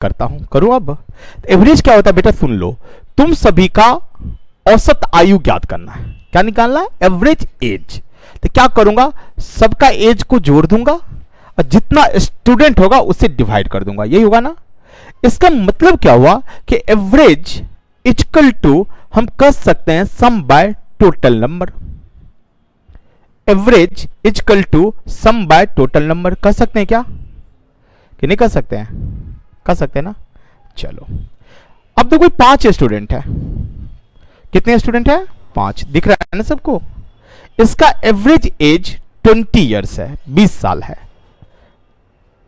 करता हूं, करूं अब। एवरेज क्या होता है बेटा, सुन लो, तुम सभी का औसत आयु ज्ञात करना है। क्या निकालना है? Average age. तो क्या करूंगा, सबका एज को जोड़ दूंगा और जितना स्टूडेंट होगा उससे डिवाइड कर दूंगा, यही होगा ना। इसका मतलब क्या हुआ कि एवरेज इक्वल टू हम कह सकते हैं sum by total number. Average equal to sum by total number कह सकते हैं क्या, कि नहीं कह सकते हैं? कह सकते हैं ना। चलो अब देखो 5 स्टूडेंट है। कितने स्टूडेंट है? 5। दिख रहा है ना सबको। इसका एवरेज एज 20 ईयर्स है, 20 साल है।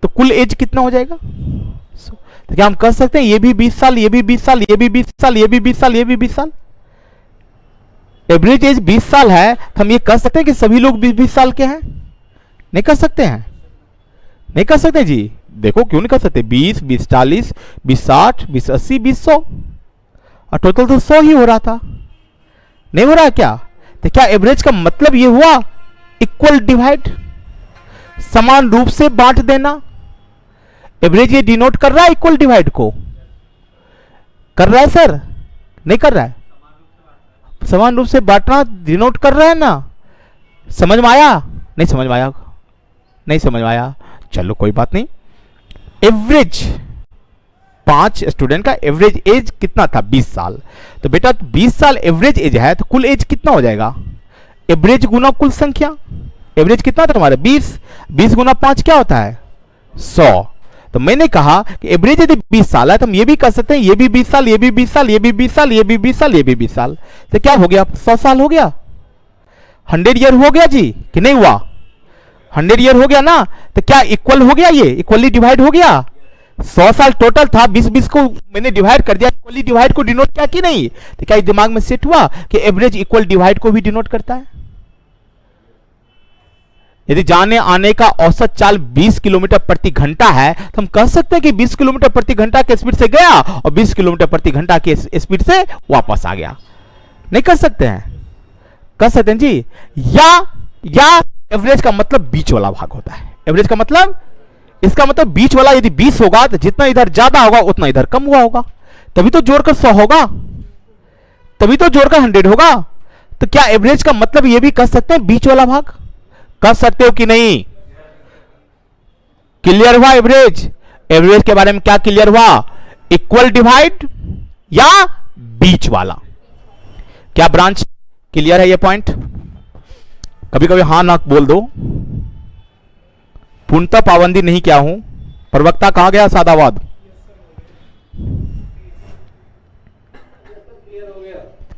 तो कुल एज कितना हो जाएगा? तो क्या हम कह सकते हैं ये भी 20 साल, ये भी 20 साल, ये भी 20 साल, ये भी 20 साल, ये भी 20 साल? एवरेज एज 20 साल है तो हम ये कह सकते हैं कि सभी लोग 20-20 साल के हैं? नहीं कर सकते हैं, नहीं कर सकते जी। देखो क्यों नहीं कर सकते, 20, 20, 40, 20, 60, 20, 80, 20, 100 और टोटल तो 100 ही हो रहा था। नहीं हो रहा क्या? तो क्या एवरेज का मतलब ये हुआ इक्वल डिवाइड, समान रूप से बांट देना। एवरेज ये डिनोट कर रहा है इक्वल डिवाइड को, कर रहा है सर? नहीं कर रहा है, समान रूप से बांटना डिनोट कर रहा है ना। समझ में आया? नहीं समझ में आया, नहीं समझ में आया, चलो कोई बात नहीं। एवरेज 5 स्टूडेंट का एवरेज एज कितना था? 20 साल। तो बेटा 20 साल एवरेज एज है तो कुल एज कितना हो जाएगा? एवरेज गुना कुल संख्या। एवरेज कितना था तुम्हारा? 20। 20 गुना 5 क्या होता है? 100। तो मैंने कहा कि एवरेज यदि 20 साल है तो हम ये भी कर सकते हैं ये भी 20 साल, ये भी 20 साल, ये भी 20 साल, ये भी 20 साल, ये भी 20 साल। तो क्या हो गया? 100 साल हो गया, 100 ईयर हो गया जी, कि नहीं हुआ? 100 ईयर हो गया ना। तो क्या इक्वल हो गया? ये इक्वली डिवाइड हो गया। 100 साल टोटल था, 20-20 को मैंने डिवाइड कर दिया, इक्वली डिवाइड को डिनोट किया कि नहीं? तो क्या दिमाग में सेट हुआ कि एवरेज इक्वल डिवाइड को भी डिनोट करता है? यदि जाने आने का औसत चाल 20 किलोमीटर प्रति घंटा है तो हम कह सकते हैं कि 20 किलोमीटर प्रति घंटा के स्पीड से गया और 20 किलोमीटर प्रति घंटा के स्पीड से वापस आ गया। नहीं कर सकते हैं? कर सकते हैं जी। या एवरेज का मतलब बीच वाला भाग होता है। एवरेज का मतलब, इसका मतलब बीच वाला यदि 20 होगा तो जितना इधर ज्यादा होगा उतना इधर कम हुआ होगा, तभी तो जोड़कर 100 होगा, तभी तो जोड़कर 100 होगा। तो क्या एवरेज का मतलब ये भी कह सकते हैं बीच वाला भाग? कह सकते हो कि नहीं? क्लियर हुआ एवरेज? एवरेज के बारे में क्या क्लियर हुआ? इक्वल डिवाइड या बीच वाला। क्या ब्रांच क्लियर है ये पॉइंट? कभी कभी हां ना बोल दो, पूर्णतः पाबंदी नहीं किया हूं। प्रवक्ता कहां गया? सादाबाद।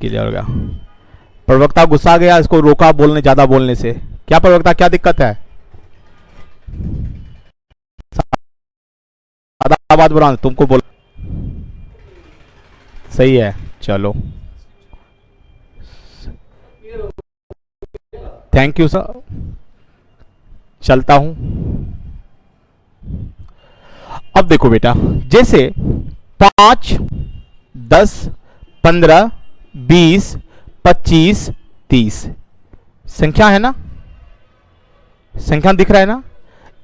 क्लियर हो गया। प्रवक्ता गुस्सा गया, इसको रोका बोलने, ज्यादा बोलने से। क्या प्रवक्ता, क्या दिक्कत है? सादाबाद बुरा तुमको बोल, सही है, चलो थैंक यू सर, चलता हूं। अब देखो बेटा, जैसे 5, 10, 15, 20, 25, 30 संख्या है ना, संख्या दिख रहा है ना।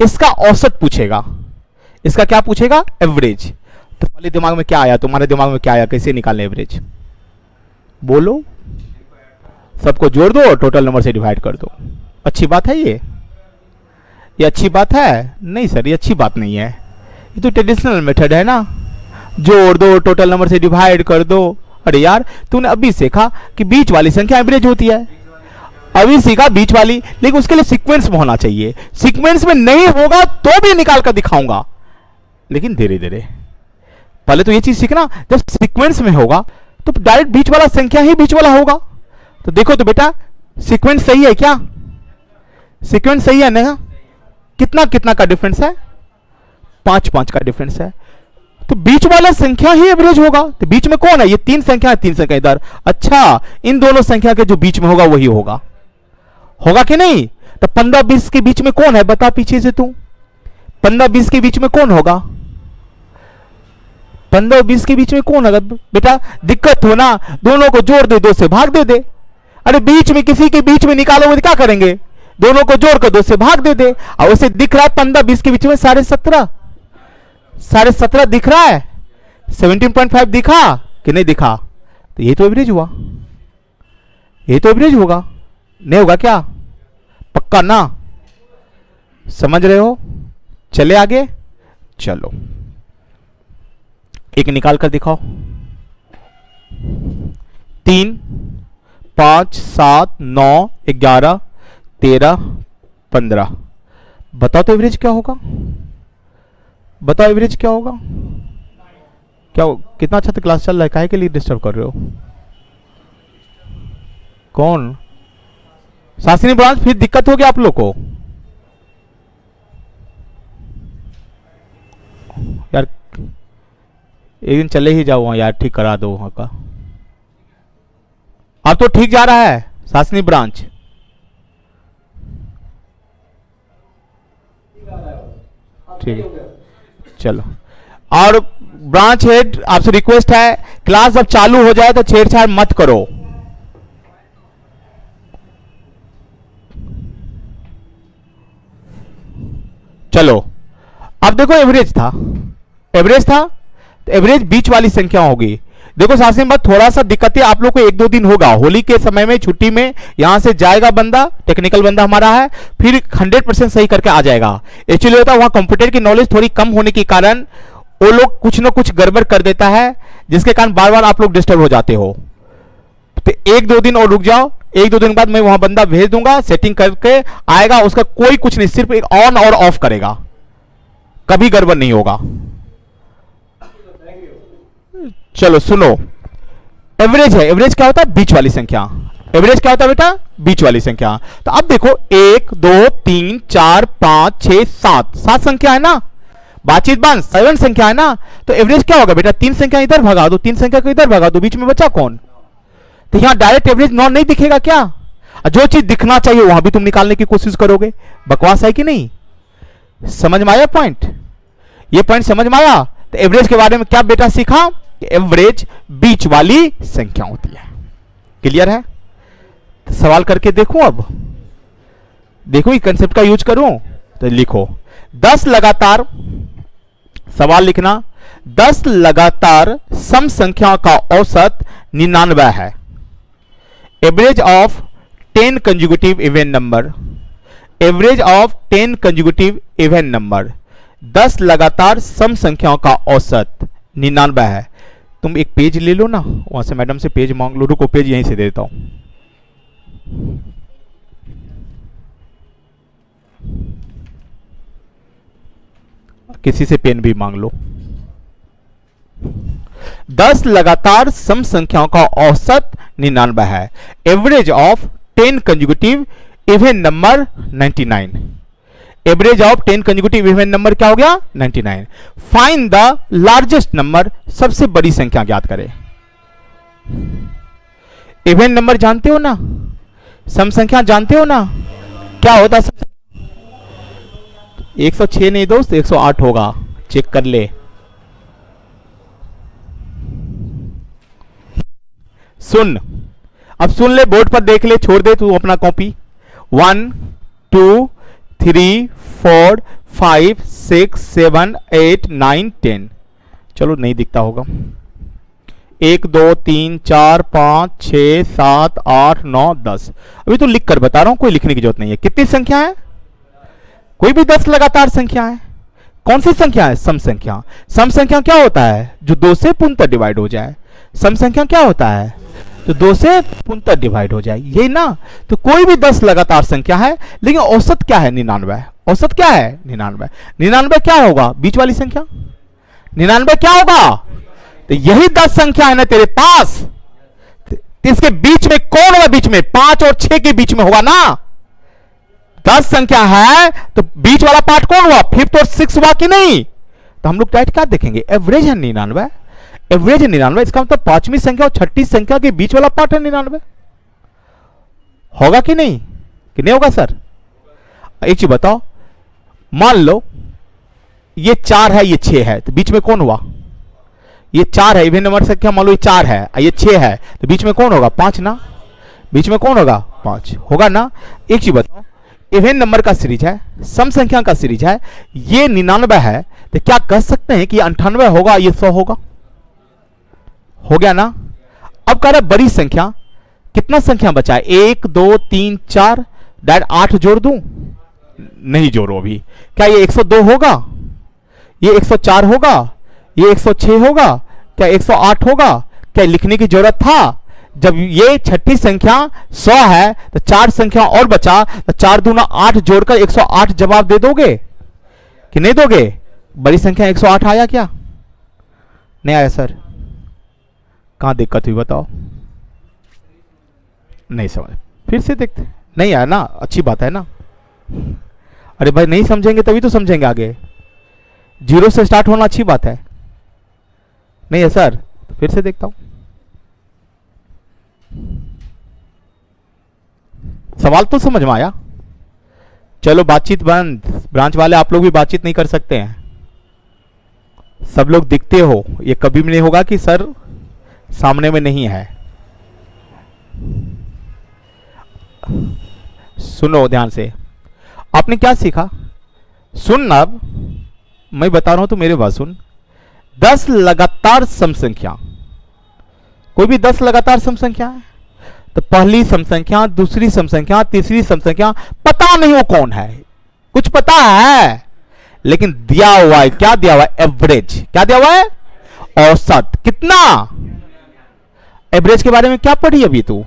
इसका औसत पूछेगा। इसका क्या पूछेगा? एवरेज। तो पहले दिमाग में क्या आया? तुम्हारे दिमाग में क्या आया? कैसे निकालने एवरेज? बोलो। सबको जोड़ दो और टोटल नंबर से डिवाइड कर दो। अच्छी बात है ये अच्छी बात है? नहीं सर, ये अच्छी बात नहीं है, ये तो ट्रेडिशनल मेथड है ना, जोड़ दो टोटल नंबर से डिवाइड कर दो। अरे यार, तूने अभी सीखा कि बीच वाली संख्या एवरेज होती है, अभी सीखा बीच वाली, लेकिन उसके लिए सीक्वेंस में होना चाहिए। सीक्वेंस में नहीं होगा तो भी निकाल कर दिखाऊंगा, लेकिन धीरे धीरे। पहले तो ये चीज सीखना, जब सीक्वेंस में होगा तो डायरेक्ट बीच वाला संख्या ही बीच वाला होगा। तो देखो तो बेटा, सीक्वेंस सही है क्या? सीक्वेंस सही है ना? कितना कितना का डिफरेंस है? 5-5 का डिफरेंस है। तो बीच वाला संख्या ही एवरेज होगा। तो बीच में कौन है? ये 3 संख्या है, 3 संख्या इधर। अच्छा, इन दोनों संख्या के जो बीच में होगा वही होगा, होगा कि नहीं? तो 15-20 के बीच में कौन है? बता पीछे से तू। 15-20 के बीच में कौन होगा? 15-20 के बीच में कौन होगा? बेटा दिक्कत हो ना, दोनों को जोड़ दे, 2 से भाग दे दे। अरे बीच में किसी के बीच में निकालोगे तो क्या करेंगे? दोनों को जोड़कर 2 से भाग दे दे। और उसे दिख रहा है 15-20 के बीच में 17.5, 17.5 दिख रहा है, 17.5 दिखा कि नहीं दिखा? तो ये तो एवरेज हुआ, ये तो एवरेज होगा, नहीं होगा क्या? पक्का ना? समझ रहे हो? चले आगे, चलो एक निकाल कर दिखाओ। 3, 5, 7, 9, 11, 13, 15। बताओ तो एवरेज क्या होगा? बताओ एवरेज क्या होगा? क्या कितना अच्छा तो क्लास चल रहा है, काहे के लिए डिस्टर्ब कर रहे हो? कौन? शास्त्रीय ब्रांच फिर दिक्कत हो गया आप लोग को यार, एक दिन चले ही जाओ वहां यार, ठीक करा दो वहां का। अब तो ठीक जा रहा है शास्त्रीय ब्रांच। ठीक है, चलो। और ब्रांच हेड आपसे रिक्वेस्ट है, क्लास जब चालू हो जाए तो छेड़छाड़ मत करो। चलो अब देखो, एवरेज था, एवरेज था तो एवरेज बीच वाली संख्या होगी। देखो शास्त्री बात, थोड़ा सा दिक्कतें आप लोग को 1-2 दिन होगा, होली के समय में छुट्टी में यहां से जाएगा बंदा, टेक्निकल बंदा हमारा है, फिर 100% सही करके आ जाएगा। एक्चुअली होता है वहां कंप्यूटर की नॉलेज थोड़ी कम होने के कारण वो लोग कुछ ना कुछ गड़बड़ कर देता है, जिसके कारण बार बार आप लोग डिस्टर्ब हो जाते हो। तो 1-2 दिन और रुक जाओ, 1-2 दिन बाद मैं वहां बंदा भेज दूंगा, सेटिंग करके आएगा, उसका कोई कुछ नहीं, सिर्फ एक ऑन और ऑफ करेगा, कभी गड़बड़ नहीं होगा। चलो सुनो, एवरेज है, एवरेज क्या होता है? बीच वाली संख्या। एवरेज क्या होता है बेटा? बीच वाली संख्या। तो अब देखो 1, 2, 3, 4, 5, 6, 7 संख्या है ना, बातचीत बंद, 7 संख्या है ना, तो एवरेज क्या होगा बेटा? 3 संख्या इधर भगा दो, 3 संख्या को इधर भगा दो, बीच में बचा कौन? तो यहां डायरेक्ट एवरेज नॉन नहीं दिखेगा क्या? जो चीज दिखना चाहिए वहां भी तुम निकालने की कोशिश करोगे, बकवास है कि नहीं? समझ में आया पॉइंट? ये पॉइंट समझ में आया? तो एवरेज के बारे में क्या बेटा सीखा? एवरेज बीच वाली संख्या होती है। क्लियर है? तो सवाल करके देखूं, अब देखो ये कंसेप्ट का यूज करूं तो लिखो 10 लगातार, सवाल लिखना, 10 लगातार सम संख्याओं का औसत 99 है। Average of 10 conjugative even number, average of 10 conjugative even number, 10 लगातार सम संख्याओं का औसत 99 है। तुम एक पेज ले लो ना, वहां से मैडम से पेज मांग लो, रुको पेज यहीं से दे देता हूं। किसी से पेन भी मांग लो। 10 लगातार सम संख्याओं का औसत 99 है। Average of 10 conjugative even number 99। Average of 10 conjugative even number क्या हो गया? 99। फाइंड द लार्जेस्ट नंबर, सबसे बड़ी संख्या ज्ञात करें। इवन नंबर जानते हो ना, सम संख्या जानते हो ना, क्या होता है? 106 नहीं दोस्त, 108 होगा, चेक कर ले। सुन, अब सुन ले, बोर्ड पर देख ले, छोड़ दे तू अपना कॉपी। 1, 2, 3, 4, 5, 6, 7, 8, 9, 10। चलो नहीं दिखता होगा। 1, 2, 3, 4, 5, 6, 7, 8, 9, 10। अभी तो लिख कर बता रहा हूं, कोई लिखने की जरूरत नहीं है। कितनी संख्या है? कोई भी 10 लगातार संख्या है। कौन सी संख्या है? सम संख्या। सम संख्या क्या होता है? जो 2 से पूर्णतः डिवाइड हो जाए। सम संख्या क्या होता है? तो 2 से पूर्णतः डिवाइड हो जाए, यही ना। तो कोई भी 10 लगातार संख्या है, लेकिन औसत क्या है? 99। औसत क्या है? 99। 99 क्या होगा? बीच वाली संख्या। 99 क्या होगा? तो यही 10 संख्या है ना तेरे पास, इसके बीच में कौन होगा? बीच में 5 और 6 के बीच में होगा ना। 10 संख्या है तो बीच वाला पार्ट कौन हुआ? 5th और 6th हुआ कि नहीं? तो हम लोग डायरेक्ट क्या देखेंगे? एवरेज है 99। एवरेज है 99, इसका मतलब 5वीं संख्या और 6ठी संख्या के बीच वाला पार्ट है 99। होगा कि नहीं? कि नहीं होगा सर? एक चीज बताओ, मान लो ये 4 है, ये 6 है, तो बीच में कौन हुआ? ये 4 है, इवन नंबर संख्या मान लो ये 4 है, ये 6 है, तो बीच में कौन होगा? 5 ना। बीच में कौन होगा? 5 होगा ना। एक चीज बताओ, इवन नंबर का सीरीज है, सम संख्या का सीरीज है, ये 99 है, तो क्या कह सकते हैं कि 98 होगा, ये 100 होगा? हो गया ना? अब कह रहा बड़ी संख्या, कितना संख्या बचा है? 1 2 3 4, डायरेक्ट 8 जोड़ दूं? नहीं जोड़ो अभी। क्या ये 102 होगा? ये 104 होगा? ये 106 होगा? क्या 108 होगा? क्या लिखने की जरूरत था? जब ये छठी संख्या 100 है तो 4 संख्या और बचा, तो 4 दूना 8 जोड़कर 108 जवाब दे दोगे कि नहीं दोगे? बड़ी संख्या 108 आया क्या? नहीं आया सर। कहां दिक्कत हुई बताओ? नहीं समझ, फिर से देखते। नहीं आया ना, अच्छी बात है ना। अरे भाई नहीं समझेंगे तभी तो समझेंगे आगे। 0 से स्टार्ट होना अच्छी बात है। नहीं है सर, तो फिर से देखता हूं। सवाल तो समझ में आया? चलो बातचीत बंद। ब्रांच वाले आप लोग भी बातचीत नहीं कर सकते हैं, सब लोग दिखते हो। ये कभी भी नहीं होगा कि सर सामने में नहीं है। सुनो ध्यान से, आपने क्या सीखा? सुन, अब मैं बता रहा हूं तो मेरे बात सुन। 10 लगातार सम संख्या, कोई भी 10 लगातार सम संख्या है, तो पहली सम संख्या, दूसरी सम संख्या, तीसरी सम संख्या, पता नहीं वो कौन है। कुछ पता है लेकिन दिया हुआ है, क्या दिया हुआ है? एवरेज। क्या दिया हुआ है? औसत। कितना? एवरेज के बारे में क्या पढ़ी अभी तू?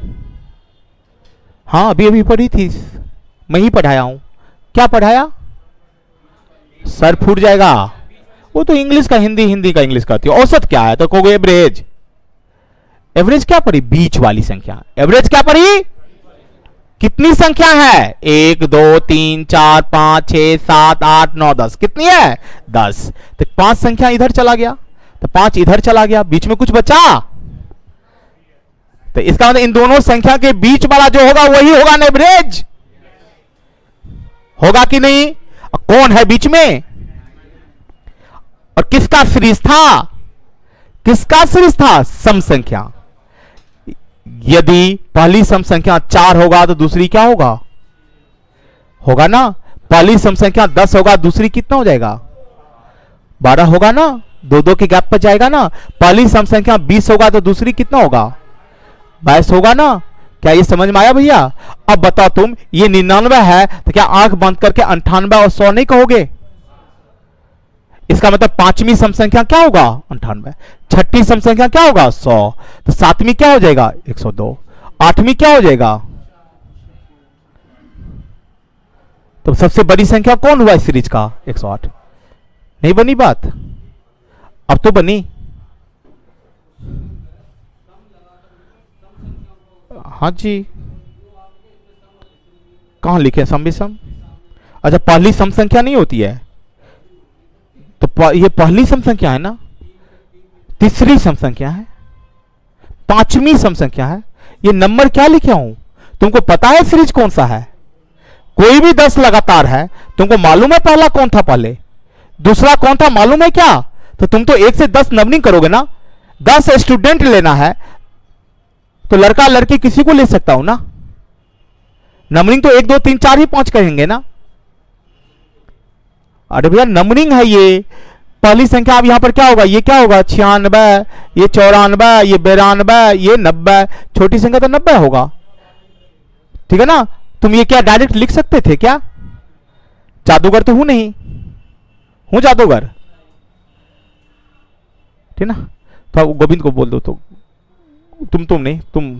हाँ अभी अभी पढ़ी थी, मैं ही पढ़ाया हूं। क्या पढ़ाया? सर फूट जाएगा। वो तो इंग्लिश का हिंदी, हिंदी का इंग्लिश का। औसत क्या है? तो कहोगे एवरेज। एवरेज क्या पढ़ी? बीच वाली संख्या। एवरेज क्या पढ़ी? कितनी संख्या है? 1 2 3 4 5 6 7 8 9 10। कितनी है? 10। तो 5 संख्या इधर चला गया, तो 5 इधर चला गया, बीच में कुछ बचा, तो इसका मतलब इन दोनों संख्या के बीच वाला जो होगा वही होगा ना एवरेज। होगा कि नहीं? कौन है बीच में? और किसका सीरीज था? किसका सीरीज था? सम संख्या। यदि पहली सम संख्या 4 होगा तो दूसरी क्या होगा? होगा ना। पहली सम संख्या 10 होगा, दूसरी कितना हो जाएगा? 12 होगा ना। 2 के गैप पर जाएगा ना। पहली सम संख्या 20 होगा तो दूसरी कितना होगा? 22 होगा ना। क्या ये समझ में आया भैया? अब बताओ तुम, ये 99 है तो क्या आंख बंद करके 98 और 100 नहीं कहोगे? इसका मतलब पांचवी सम संख्या क्या होगा? 98। छठी सम संख्या क्या होगा? 100। तो सातवीं क्या हो जाएगा? 102। आठवीं क्या हो जाएगा? तो सबसे बड़ी संख्या कौन हुआ इस सीरीज का? 108। नहीं बनी बात? अब तो बनी। हाँ जी, कहां लिखे सम विषम? अच्छा पहली सम संख्या नहीं होती है, तो ये पहली सम संख्या है ना, तीसरी सम संख्या है, पांचवी सम संख्या है। ये नंबर क्या लिखे हूं? तुमको पता है सीरीज कौन सा है? कोई भी 10 लगातार है, तुमको मालूम है पहला कौन था, पहले दूसरा कौन था, मालूम है क्या? तो तुम तो 1 से 10 नंबरिंग करोगे ना। 10 स्टूडेंट लेना है तो लड़का लड़की किसी को ले सकता हूं ना। नंबरिंग तो 1 2 3 4 ही 5 कहेंगे ना। अरे भैया नंबरिंग है ये। पहली संख्या अब यहां पर क्या होगा? ये क्या होगा? 96, ये 94, ये 92, ये 90। छोटी संख्या तो 90 होगा, ठीक है ना। तुम ये क्या डायरेक्ट लिख सकते थे क्या? जादूगर तो हूं नहीं, हूं जादूगर, ठीक ना। तो गोविंद को बोल दो, तो तुम नहीं, तुम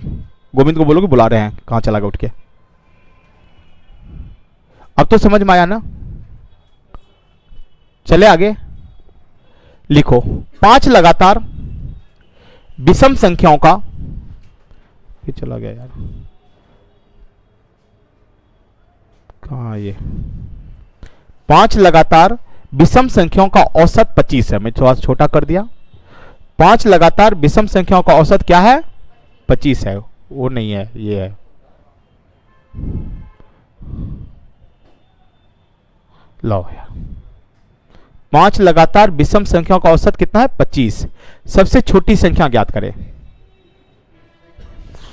गोविंद को बोलो कि बुला रहे हैं, कहां चला गया उठ के। अब तो समझ में आया ना। चले आगे लिखो। 5 लगातार विषम संख्याओं का, ये चला गया यार, कहां ये? 5 लगातार विषम संख्याओं का औसत 25 है। मैं थोड़ा छोटा कर दिया। 5 लगातार विषम संख्याओं का औसत क्या है? 25 है। वो नहीं है, ये है। लो यार, 5 लगातार विषम संख्याओं का औसत कितना है? 25। सबसे छोटी संख्या ज्ञात करें।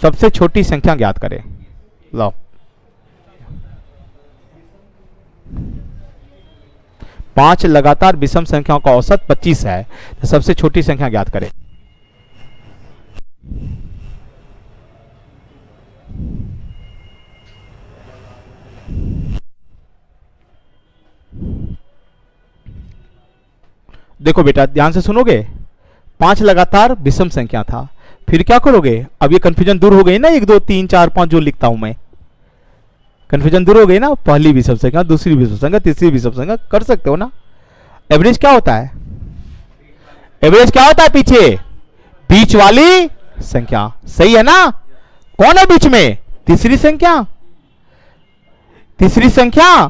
सबसे छोटी संख्या ज्ञात करें। लो पांच लगातार विषम संख्याओं का औसत 25 है, तो सबसे छोटी संख्या ज्ञात करें। देखो बेटा ध्यान से सुनोगे, पांच लगातार विषम संख्या था, फिर क्या करोगे? अब ये कंफ्यूजन दूर हो गई ना, 1 2 3 4 5 जो लिखता हूं मैं, कंफ्यूजन दूर हो गई ना। पहली विषम संख्या, दूसरी विषम संख्या, तीसरी विषम संख्या, कर सकते हो ना। एवरेज क्या होता है? एवरेज क्या होता है? पीछे बीच वाली संख्या, सही है ना? कौन है बीच में? तीसरी संख्या। तीसरी संख्या,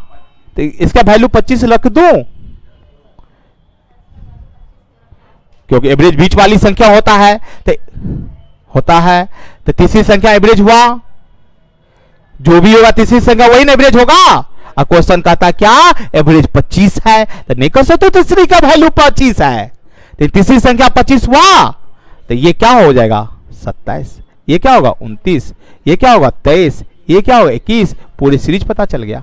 तो इसका वैल्यू 25 रख दूं, क्योंकि एवरेज बीच वाली संख्या होता है, तो तीसरी संख्या एवरेज हुआ। जो भी होगा तीसरी संख्या वही ना एवरेज होगा। अब क्वेश्चन कहता है क्या? एवरेज 25 है, तो नहीं कर सकते, तीसरी का वैल्यू 25 है, तो तीसरी संख्या 25 हुआ, तो ये क्या हो जाएगा? 27। ये क्या होगा? 29। ये क्या होगा? 23। ये क्या होगा? 21। पूरी सीरीज पता चल गया।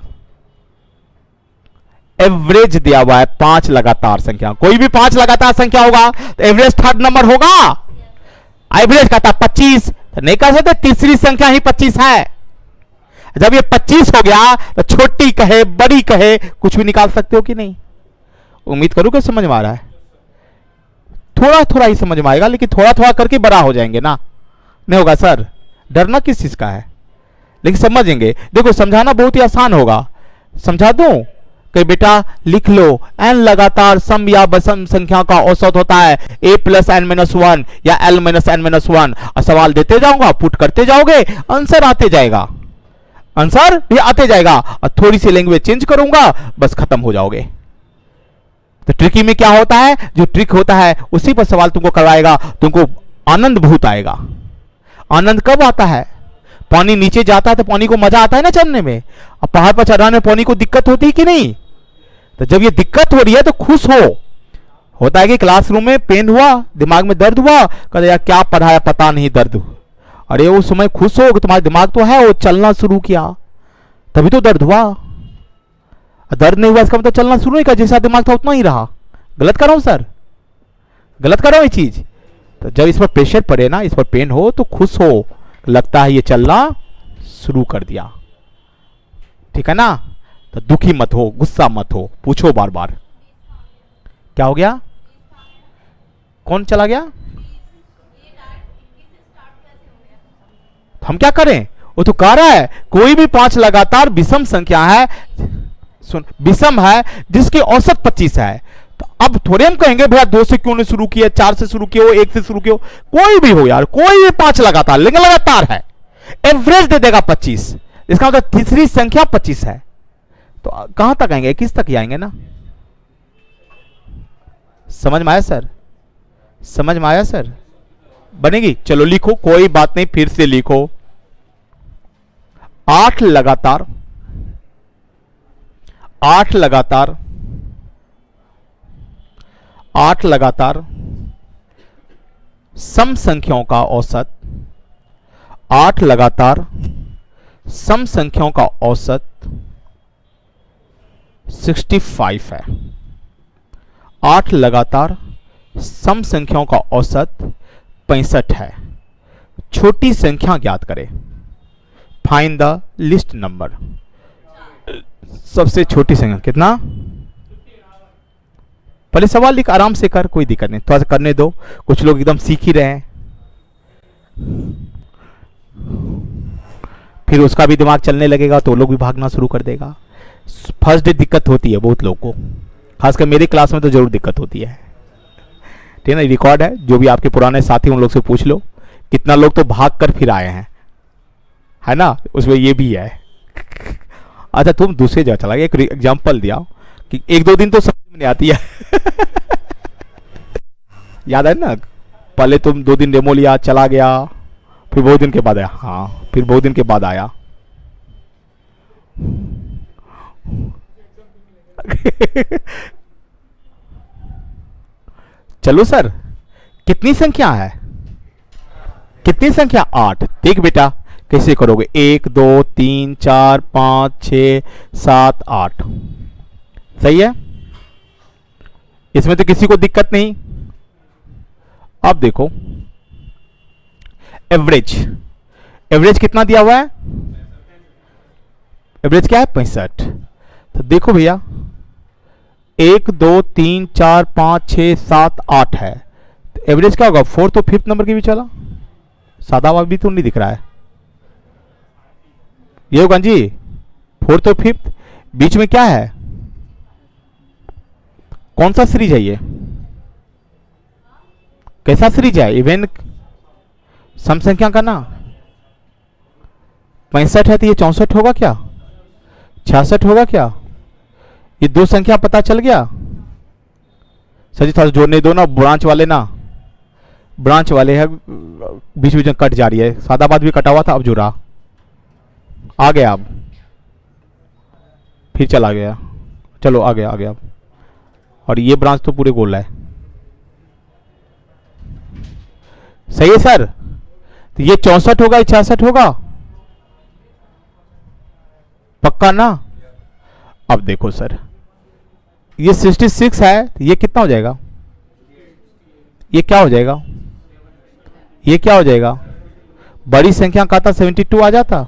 एवरेज दिया हुआ है पांच लगातार संख्या, कोई भी पांच लगातार संख्या होगा तो एवरेज थर्ड नंबर होगा। एवरेज कहता 25, तो नहीं कह सकते, तीसरी संख्या ही 25 है। जब ये 25 हो गया तो छोटी कहे बड़ी कहे कुछ भी निकाल सकते हो कि नहीं? उम्मीद करूं कि समझ में आ रहा है। थोड़ा थोड़ा ही समझ में आएगा, लेकिन थोड़ा थोड़ा करके बड़ा हो जाएंगे ना। नहीं होगा सर, डरना किस चीज का है, लेकिन समझेंगे। देखो समझाना बहुत ही आसान होगा, समझा दूं कि बेटा लिख लो, n लगातार सम या विषम संख्या का औसत होता है a प्लस एन माइनस 1 या l माइनस एन माइनस 1। और सवाल देते जाऊंगा, पुट करते जाओगे, आंसर आते जाएगा, आंसर भी आते जाएगा, और थोड़ी सी लैंग्वेज चेंज करूंगा, बस खत्म हो जाओगे। तो ट्रिकी में क्या होता है? जो ट्रिक होता है उसी पर सवाल तुमको करवाएगा, तुमको आनंद बहुत आएगा। आनंद कब आता है? पानी नीचे जाता है तो पानी को मजा आता है ना चढ़ने में, अब पहाड़ पर चढ़ाने में पानी को दिक्कत होती है कि नहीं? तो जब ये दिक्कत हो रही है तो खुश होता है कि क्लासरूम में पेन हुआ, दिमाग में दर्द हुआ, कहते यार क्या पढ़ाया पता नहीं, दर्द। अरे उस समय खुश हो कि तुम्हारा दिमाग तो है, वो चलना शुरू किया, तभी तो दर्द हुआ। दर्द नहीं हुआ इसका मतलब चलना शुरू नहीं किया, जैसा दिमाग था उतना ही रहा। गलत कर रहा हूं सर? गलत कर रहा हूं ये चीज? तो जब इस पर प्रेशर पड़े ना, इस पर पेन हो, तो खुश हो, लगता है ये चलना शुरू कर दिया, ठीक है ना? तो दुखी मत हो, गुस्सा मत हो, पूछो बार बार। क्या हो गया? कौन चला गया? हम क्या करें? वो तो कह रहा है कोई भी पांच लगातार विषम संख्या है, सुन विषम है, जिसकी औसत 25 है। तो अब थोड़े हम कहेंगे भैया 2 से क्यों नहीं शुरू किया, 4 से शुरू किया, 1 से शुरू किया, कोई भी हो यार, कोई भी पांच लगातार, लेकिन लगातार है, एवरेज दे देगा 25, इसका मतलब तीसरी संख्या 25 है। तो कहां तक आएंगे? 21 तक ही आएंगे ना। समझ में आया सर? समझ में आया सर? बनेगी? चलो लिखो, कोई बात नहीं, फिर से लिखो। 8 लगातार सम संख्याओं का औसत, 8 लगातार सम संख्याओं का औसत 65 है। 8 लगातार सम संख्याओं का औसत 65 है। छोटी संख्या ज्ञात करें। Find the list number. सबसे छोटी संख्या कितना? पहले सवाल लिख, आराम से कर, कोई दिक्कत नहीं, थोड़ा सा करने दो, कुछ लोग एकदम सीख ही रहे हैं, फिर उसका भी दिमाग चलने लगेगा तो लोग भी भागना शुरू कर देगा। फर्स्ट डे दिक्कत होती है बहुत लोगों को, खासकर मेरी क्लास में तो जरूर दिक्कत होती है, ठीक है ना? रिकॉर्ड है, जो भी आपके पुराने साथी उन लोग से पूछ लो, कितना लोग तो भाग कर फिर आए हैं, है ना? उसमें ये भी है। अच्छा तुम दूसरे जगह चला गया, एक एग्जाम्पल दिया कि 1-2 दिन तो समझ में नहीं आती है याद है ना? पहले तुम 2 दिन डेमो लिया, चला गया, फिर बहुत दिन के बाद आया। हाँ, फिर बहुत दिन के बाद आया चलो सर, कितनी संख्या है? कितनी संख्या? 8। देख बेटा कैसे करोगे, 1 2 3 4 5 6 7 8। सही है, इसमें तो किसी को दिक्कत नहीं। अब देखो एवरेज, एवरेज कितना दिया हुआ है, एवरेज क्या है 65। तो देखो भैया 1 2 3 4 5 6 7 8 है, तो एवरेज क्या होगा, फोर्थ और फिफ्थ नंबर के बीच वाला, सादा वाला भी तो नहीं दिख रहा है, ये होगा जी फोर्थ और फिफ्थ, बीच में क्या है, कौन सा सीरीज है ये, कैसा सीरीज है, इवन सम संख्या का ना, 65 है तो ये 64 होगा क्या, 66 होगा क्या, ये दो संख्या पता चल गया। सर जी थोड़ा जोड़ने दो ना, ब्रांच वाले ना, ब्रांच वाले है बीच बीच में कट जा रही है, सादा बात भी कटा हुआ था अब जुड़ा आ गया, अब फिर चला गया, चलो आ गया आ गया अब, और ये ब्रांच तो पूरे गोल है। सही है सर, तो ये 64 होगा, ये 66 होगा, पक्का ना। अब देखो सर ये 66 है, ये कितना हो जाएगा, ये क्या हो जाएगा, ये क्या हो जाएगा, बड़ी संख्या का था 72 आ जाता,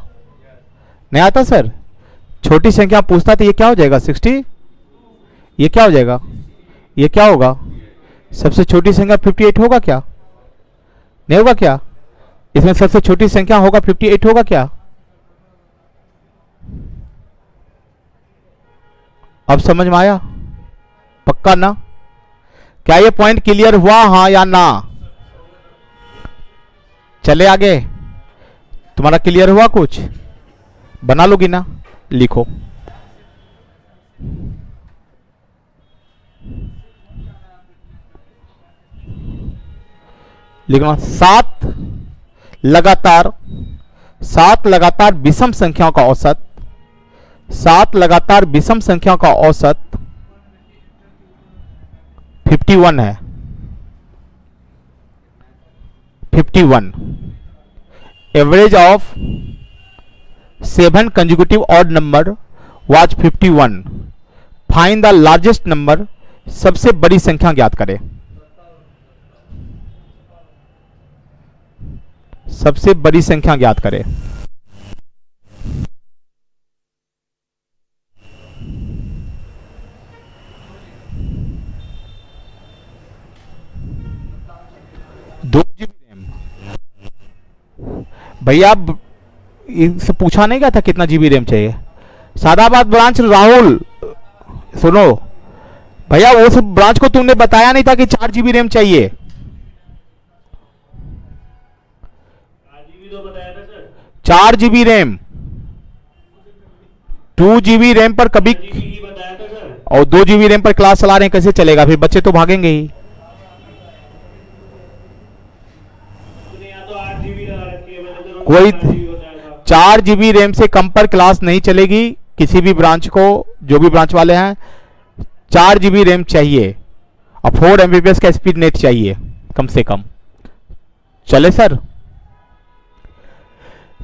नहीं आता सर, छोटी संख्या पूछता तो ये क्या हो जाएगा 60, ये क्या हो जाएगा, ये क्या होगा, सबसे छोटी संख्या 58 होगा क्या, नहीं होगा क्या, इसमें सबसे छोटी संख्या होगा 58 होगा क्या, अब समझ में आया, पक्का ना, क्या ये पॉइंट क्लियर हुआ, हाँ या ना, चले आगे, तुम्हारा क्लियर हुआ, कुछ बना लोगी ना, लिखो लिखना, लगातार सात लगातार विषम संख्याओं का औसत, सात लगातार विषम संख्याओं का औसत 51 है, 51, average of 7 consecutive odd number was 51, find the largest number, सबसे बड़ी संख्या ज्ञात करें, सबसे बड़ी संख्या ज्ञात करें। दो जीबी रैम, भैया इनसे पूछा नहीं गया था कितना जीबी रैम चाहिए, सादाबाद ब्रांच राहुल सुनो भैया, उस ब्रांच को तुमने बताया नहीं था कि 4 जीबी रैम चाहिए, 4 जीबी रैम, 2 जीबी रैम पर कभी, और 2 जीबी रैम पर क्लास चला रहे हैं, कैसे चलेगा, फिर बच्चे तो भागेंगे ही, कोई 4 जीबी रैम से कम पर क्लास नहीं चलेगी, किसी भी ब्रांच को, जो भी ब्रांच वाले हैं 4 जीबी रैम चाहिए, और 4 एमबीपीएस का स्पीड नेट चाहिए कम से कम, चले सर।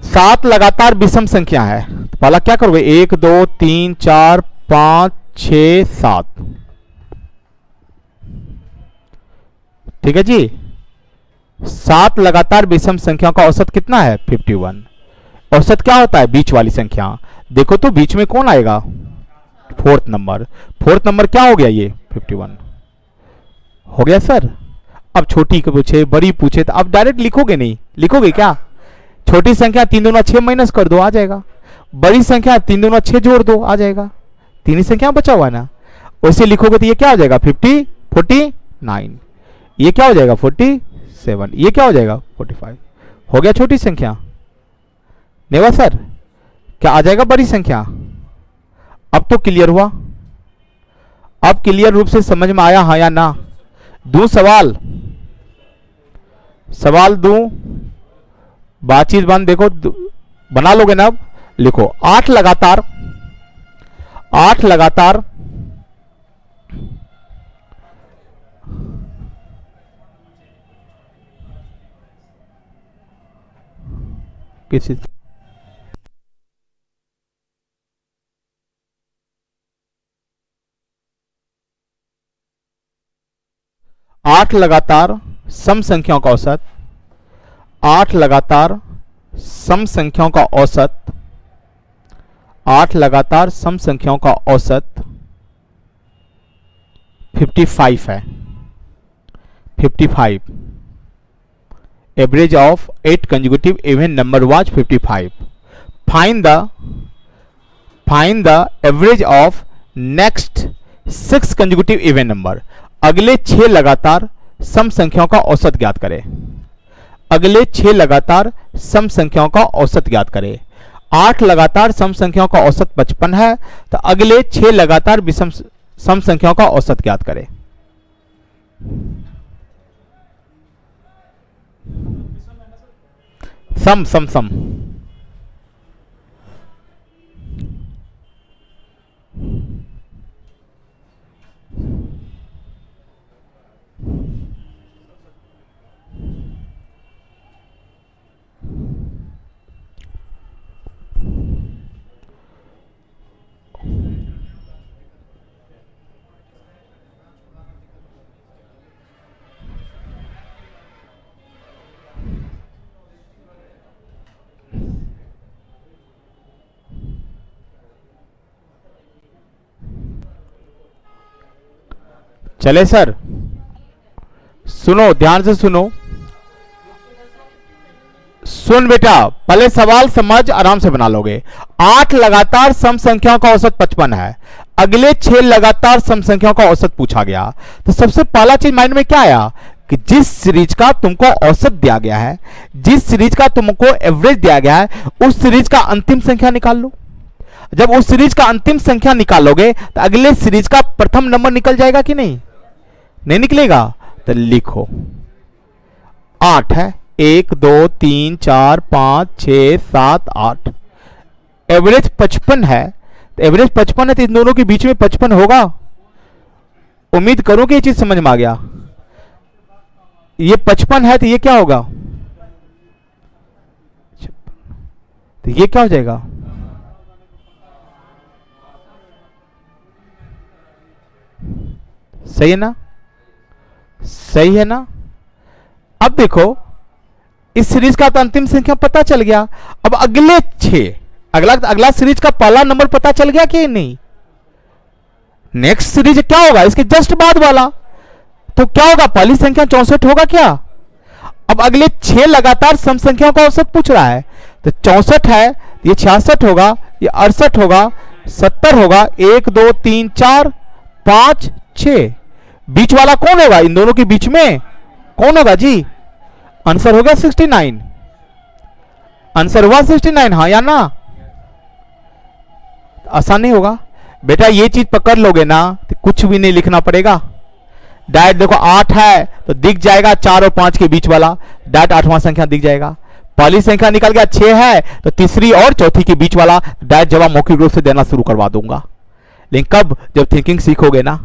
7 लगातार विषम संख्या है, तो पहला क्या करोगे, 1 2 3 4 5 6 7, ठीक है जी, 7 लगातार विषम संख्याओं का औसत कितना है 51, औसत क्या होता है बीच वाली संख्या, देखो तो बीच में कौन आएगा, फोर्थ नंबर, फोर्थ नंबर क्या हो गया, ये 51 हो गया सर। अब छोटी को पूछे बड़ी पूछे तो अब डायरेक्ट लिखोगे नहीं, लिखोगे क्या, छोटी संख्या 3 दूना 6 माइनस कर दो आ जाएगा, बड़ी संख्या 3 दूना 6 जोड़ दो आ जाएगा, तीन ही संख्या बचा हुआ है ना, वैसे लिखोगे तो ये क्या हो जाएगा 50 49, ये क्या हो जाएगा 47, ये क्या हो जाएगा 45, हो गया छोटी संख्या, नहीं हुआ सर, क्या आ जाएगा बड़ी संख्या, अब तो क्लियर हुआ, अब क्लियर रूप से समझ में आया, हाँ या ना, दूं सवाल, सवाल दूं, बातचीत बंद, देखो बना लोगे ना, अब लिखो 8 लगातार, 8 लगातार किसी 8 लगातार सम संख्याओं का औसत, 8 लगातार सम संख्याओं का औसत, 8 लगातार सम संख्याओं का औसत 55 है। 55 average of 8 consecutive even number was 55। Find the average of next 6 consecutive even number. अगले 6 लगातार सम संख्याओं का औसत ज्ञात करें। अगले 6 लगातार सम संख्याओं का औसत ज्ञात करें। 8 लगातार सम संख्याओं का औसत 55 है, तो अगले 6 लगातार विषम सम संख्याओं का औसत ज्ञात करें। सम सम सम चले सर, सुनो ध्यान से सुनो, सुन बेटा, पहले सवाल समझ आराम से बना लोगे। 8 लगातार सम संख्याओं का औसत 55 है, अगले 6 लगातार सम संख्याओं का औसत पूछा गया, तो सबसे पहला चीज माइंड में क्या आया कि जिस सीरीज का तुमको औसत दिया गया है, जिस सीरीज का तुमको एवरेज दिया गया है, उस सीरीज का अंतिम संख्या निकाल लो। जब उस सीरीज का अंतिम संख्या निकालोगे तो अगले सीरीज का प्रथम नंबर निकल जाएगा कि नहीं? नहीं निकलेगा? तो लिखो 8 है, 1 2 3 4 5 6 7 8, एवरेज 55 है, तो एवरेज 55 है तो इन दोनों के बीच में 55 होगा। उम्मीद करो कि ये चीज समझ में आ गया। ये 55 है तो ये क्या होगा? तो ये क्या हो जाएगा? सही है ना? सही है ना? अब देखो, इस सीरीज का तो अंतिम संख्या पता चल गया। अब अगले 6, अगला सीरीज का पहला नंबर पता चल गया कि नहीं? नेक्स्ट सीरीज क्या होगा? इसके जस्ट बाद वाला, तो क्या होगा? पहली संख्या 64 होगा क्या? अब अगले 6 लगातार सम संख्याओं का औसत पूछ रहा है, तो 64 है, ये 66 होगा, ये 68 होगा, 70 होगा, 1 2 3 4 5 6, बीच वाला कौन होगा? इन दोनों के बीच में कौन होगा जी? आंसर हो गया 69। आंसर हुआ 69, हाँ या ना? आसान नहीं होगा बेटा, ये चीज पकड़ लोगे ना तो कुछ भी नहीं लिखना पड़ेगा। डायरेक्ट देखो 8 है तो दिख जाएगा 4 और 5 के बीच वाला, डायरेक्ट 8वां संख्या दिख जाएगा। पहली संख्या निकल गया 6 है तो तीसरी और चौथी के बीच वाला डायरेक्ट जवाब मौखिक रूप से देना शुरू करवा दूंगा। लेकिन कब? जब थिंकिंग सीखोगे ना।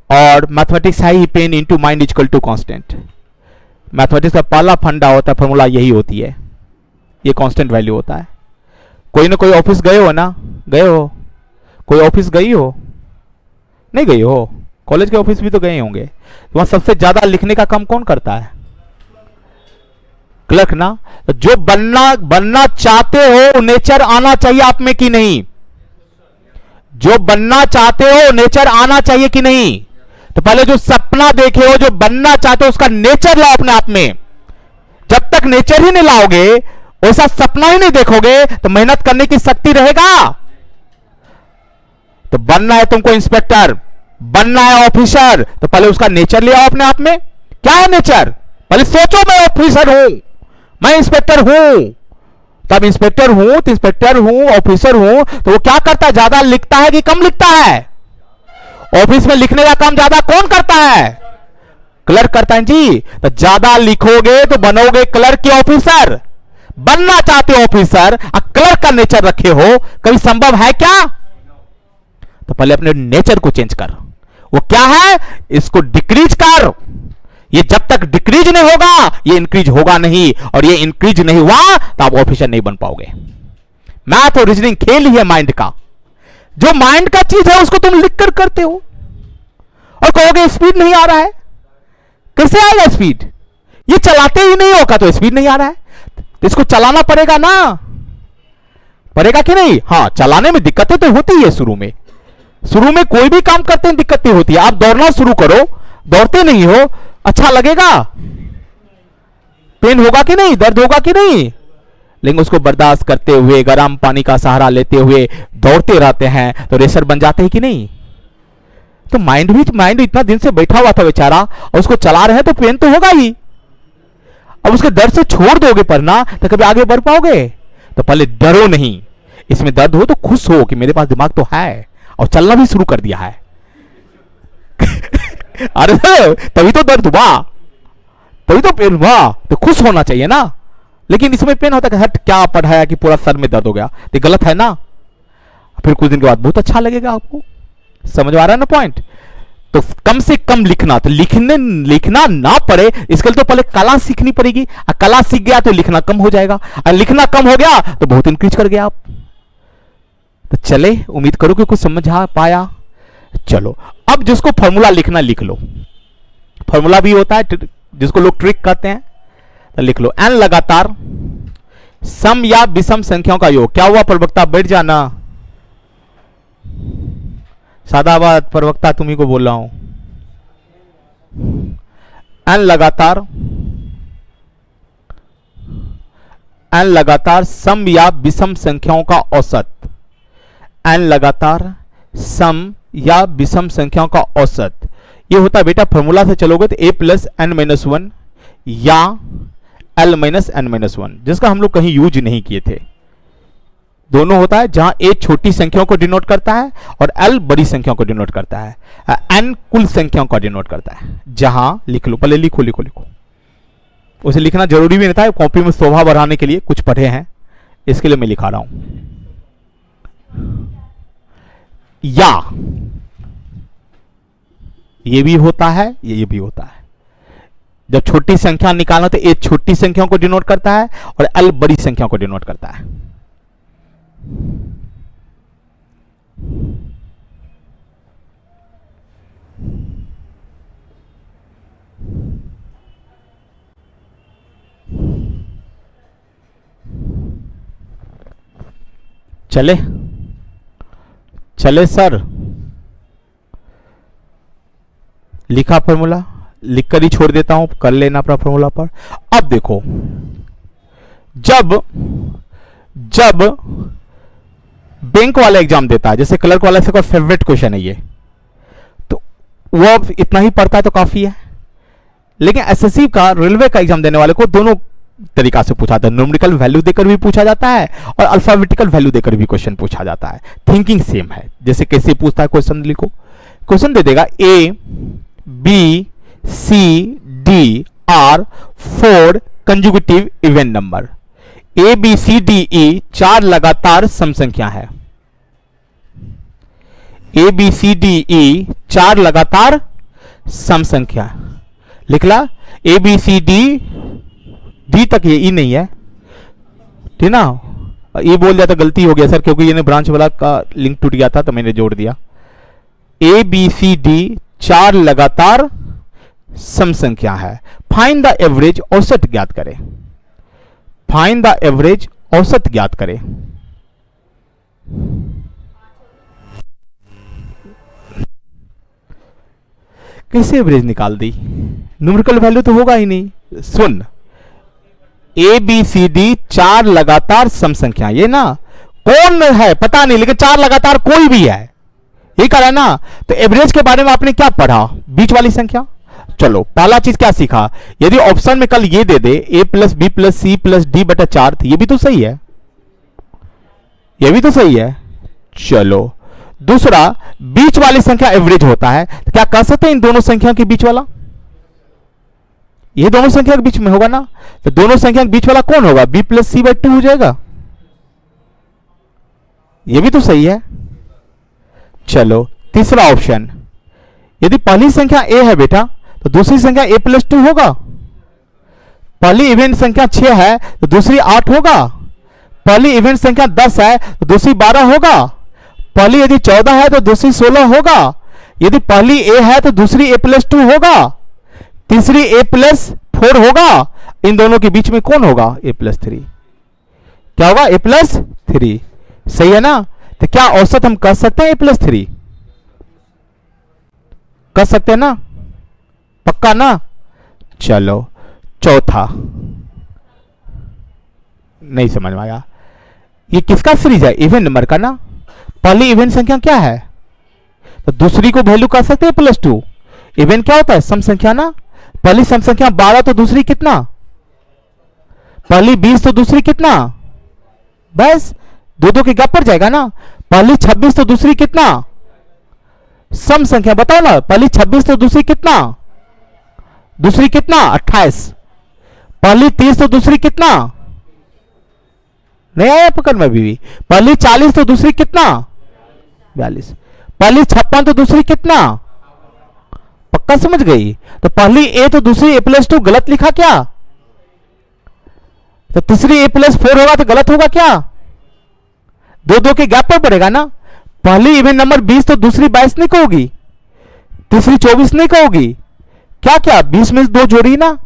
और मैथमेटिक्स है ही pen into mind is equal to constant. Mathematics का पहला फंडा होता है, फॉर्मूला यही होती है, ये कांस्टेंट वैल्यू होता है। कोई ना कोई ऑफिस गए हो ना? गए हो? कोई ऑफिस गई हो? नहीं गई हो? कॉलेज के ऑफिस भी तो गए होंगे। वहां सबसे ज्यादा लिखने का काम कौन करता है? क्लर्क ना। तो जो बनना चाहते हो नेचर आना चाहिए आप में कि नहीं? जो बनना चाहते हो नेचर आना चाहिए कि नहीं? तो पहले जो सपना देखे हो, जो बनना चाहते हो, उसका नेचर लाओ अपने आप में। जब तक नेचर ही नहीं लाओगे, वैसा सपना ही नहीं देखोगे, तो मेहनत करने की शक्ति रहेगा? तो बनना है तुमको इंस्पेक्टर, बनना है ऑफिसर, तो पहले उसका नेचर ले आओ अपने आप में। क्या है नेचर? पहले सोचो मैं ऑफिसर हूं, मैं इंस्पेक्टर हूं। तब इंस्पेक्टर हूं तो इंस्पेक्टर हूं, ऑफिसर हूं, तो वो क्या करता है? ज्यादा लिखता है कि कम लिखता है? ऑफिस में लिखने का काम ज्यादा कौन करता है? क्लर्क करता है जी। तो ज्यादा लिखोगे तो बनोगे क्लर्क की ऑफिसर। बनना चाहते हो ऑफिसर और क्लर्क का नेचर रखे हो, कभी संभव है क्या? तो पहले अपने नेचर को चेंज कर। वो क्या है? इसको डिक्रीज कर। ये जब तक डिक्रीज नहीं होगा ये इंक्रीज होगा नहीं, और ये इंक्रीज नहीं हुआ तो आप ऑफिसर नहीं बन पाओगे। मैथ और रीजनिंग खेल ही है माइंड का। जो माइंड का चीज है उसको तुम लिख कर करते हो और कहोगे स्पीड नहीं आ रहा है। कैसे आएगा स्पीड? ये चलाते ही नहीं होगा तो स्पीड नहीं आ रहा है, तो इसको चलाना पड़ेगा ना, पड़ेगा कि नहीं? हाँ, चलाने में दिक्कतें तो होती है शुरू में, शुरू में कोई भी काम करते हैं दिक्कतें होती है। आप दौड़ना शुरू करो, दौड़ते नहीं हो, अच्छा लगेगा? पेन होगा कि नहीं, दर्द होगा कि नहीं? लेकिन उसको बर्दाश्त करते हुए, गर्म पानी का सहारा लेते हुए दौड़ते रहते हैं तो रेसर बन जाते हैं कि नहीं? तो माइंड इतना दिन से बैठा हुआ था बेचारा, और उसको चला रहे हैं तो पेन तो होगा ही। अब उसके दर्द से छोड़ दोगे पढ़ना तो कभी आगे बढ़ पाओगे? तो पहले डरो नहीं, इसमें दर्द हो तो खुश हो कि मेरे पास दिमाग तो है और चलना भी शुरू कर दिया है। अरे तभी तो दर्द हुआ, तभी तो पेन हुआ, तो खुश होना चाहिए ना। लेकिन इसमें पेन होता है, हट क्या पढ़ाया कि पूरा सर में दर्द हो गया, तो गलत है ना। फिर कुछ दिन के बाद बहुत अच्छा लगेगा आपको। समझ आ रहा है ना पॉइंट? तो कम से कम लिखना, तो लिखना ना पड़े इसके लिए तो पहले कला सीखनी पड़ेगी। कला सीख गया तो लिखना कम हो जाएगा, और लिखना कम हो गया तो बहुत इंक्रीज कर गया आप। तो चले, उम्मीद करो कि कुछ समझ आ पाया। चलो अब जिसको फॉर्मूला लिखना लिख लो, फॉर्मूला भी होता है जिसको लोग ट्रिक कहते हैं, तो लिख लो n लगातार सम या विषम संख्याओं का योग। क्या हुआ प्रवक्ता, बैठ जाना, सादा बात, प्रवक्ता तुम्ही को बोल रहा हूं। n लगातार सम या विषम संख्याओं का औसत, n लगातार सम या विषम संख्याओं का औसत। ये होता है बेटा, फॉर्मूला से चलोगे तो a plus N minus one या l minus N minus one, जिसका हम लोग कहीं यूज नहीं किए थे। दोनों होता है जहां a छोटी संख्याओं को डिनोट करता है और l बड़ी संख्याओं को डिनोट करता है, n कुल संख्याओं को डिनोट करता है। जहां लिख लो, पहले लिखो लिखो लिखो, उसे लिखना जरूरी भी नहीं था, कॉपी में शोभा बढ़ाने के लिए कुछ पढ़े हैं इसके लिए मैं लिखा रहा हूं। या ये भी होता है, ये भी होता है। जब छोटी संख्या निकालना तो a छोटी संख्याओं को डिनोट करता है और l बड़ी संख्याओं को डिनोट करता है। चले चले सर, लिखा फॉर्मूला, लिखकर ही छोड़ देता हूं, कर लेना अपना फॉर्मूला पर। अब देखो, जब जब बैंक वाला एग्जाम देता है, जैसे क्लर्क वाला से फेवरेट क्वेश्चन है ये, तो वो इतना ही पढ़ता है तो काफी है। लेकिन एसएससी का, रेलवे का एग्जाम देने वाले को दोनों तरीका से पूछा जाता है, न्यूमेरिकल वैल्यू देकर भी पूछा जाता है और अल्फाबेटिकल वैल्यू देकर भी क्वेश्चन पूछा जाता है। थिंकिंग सेम है। जैसे कैसे पूछता है क्वेश्चन, लिखो, क्वेश्चन दे देगा A B C D are 4 conjugative even number. A B C D E 4 लगातार सम संख्या है। A B C D E 4 लगातार सम संख्या लिख ला। A B C D D तक, ये ई नहीं है, ठीक ना? ये बोल दिया तो गलती हो गया सर, क्योंकि ये ब्रांच वाला का लिंक टूट गया था तो मैंने जोड़ दिया। ए बी सी डी 4 लगातार सम संख्या है। फाइंड द एवरेज, औसत ज्ञात करें। फाइंड द एवरेज, औसत ज्ञात करें। कैसे एवरेज निकाल दी? न्यूमेरिकल वैल्यू तो होगा ही नहीं। सुन, ए बी सी डी 4 लगातार सम संख्या, ये ना कौन है पता नहीं, लेकिन 4 लगातार कोई भी है, यही कह रहा है ना। तो एवरेज के बारे में आपने क्या पढ़ा? बीच वाली संख्या। चलो पहला चीज क्या सीखा, यदि ऑप्शन में कल ये दे दे a plus B plus C plus D बटा 4, तो ये भी तो सही है, ये भी तो सही है। चलो दूसरा, बीच वाली संख्या एवरेज होता है, तो क्या कह सकते हैं इन दोनों संख्याओं के बीच वाला? ये दोनों संख्या के बीच में होगा ना, तो दोनों संख्या के बीच वाला कौन होगा? b प्लस सी बाई 2 हो जाएगा, ये भी तो सही है। चलो तीसरा ऑप्शन, यदि पहली संख्या a है बेटा, तो दूसरी संख्या a प्लस 2 होगा। पहली इवेंट संख्या 6 है तो दूसरी 8 होगा। पहली इवेंट संख्या 10 है तो दूसरी 12 होगा। पहली यदि 14 है तो दूसरी 16 होगा। यदि पहली a है तो दूसरी a प्लस 2 होगा। तीसरी a+4 होगा, इन दोनों के बीच में कौन होगा? a+3। क्या होगा? a+3। सही है ना? तो क्या औसत हम कर सकते हैं a+3? कर सकते हैं ना? पक्का ना? चलो चौथा, नहीं समझ में आया। ये किसका सीरीज है? इवन नंबर का ना। पहली इवन संख्या क्या है? तो दूसरी को वैल्यू कर सकते हैं +2। इवन क्या होता है? सम संख्या ना। पहली सम संख्या 12 तो दूसरी कितना? पहली 20 तो दूसरी कितना? बस दो दो के गैप पर जाएगा ना। पहली 26 तो दूसरी कितना? सम संख्या बताओ ना। पहली 26 तो दूसरी कितना? दूसरी कितना? 28। पहली 30 तो दूसरी कितना? नहीं आया पकड़ में भी। पहली 40 तो दूसरी कितना? 42। पहली 56 तो दूसरी कितना? पक्का समझ गई? तो पहली a तो दूसरी a+2 गलत लिखा क्या? तो तीसरी a+4 होगा तो गलत होगा क्या? दो दो के गैप पर पड़ेगा ना। पहली इवन नंबर 20 तो दूसरी 22 नहीं कहोगी, तीसरी 24 नहीं कहोगी। क्या क्या 20 में 2 जोड़ी ना,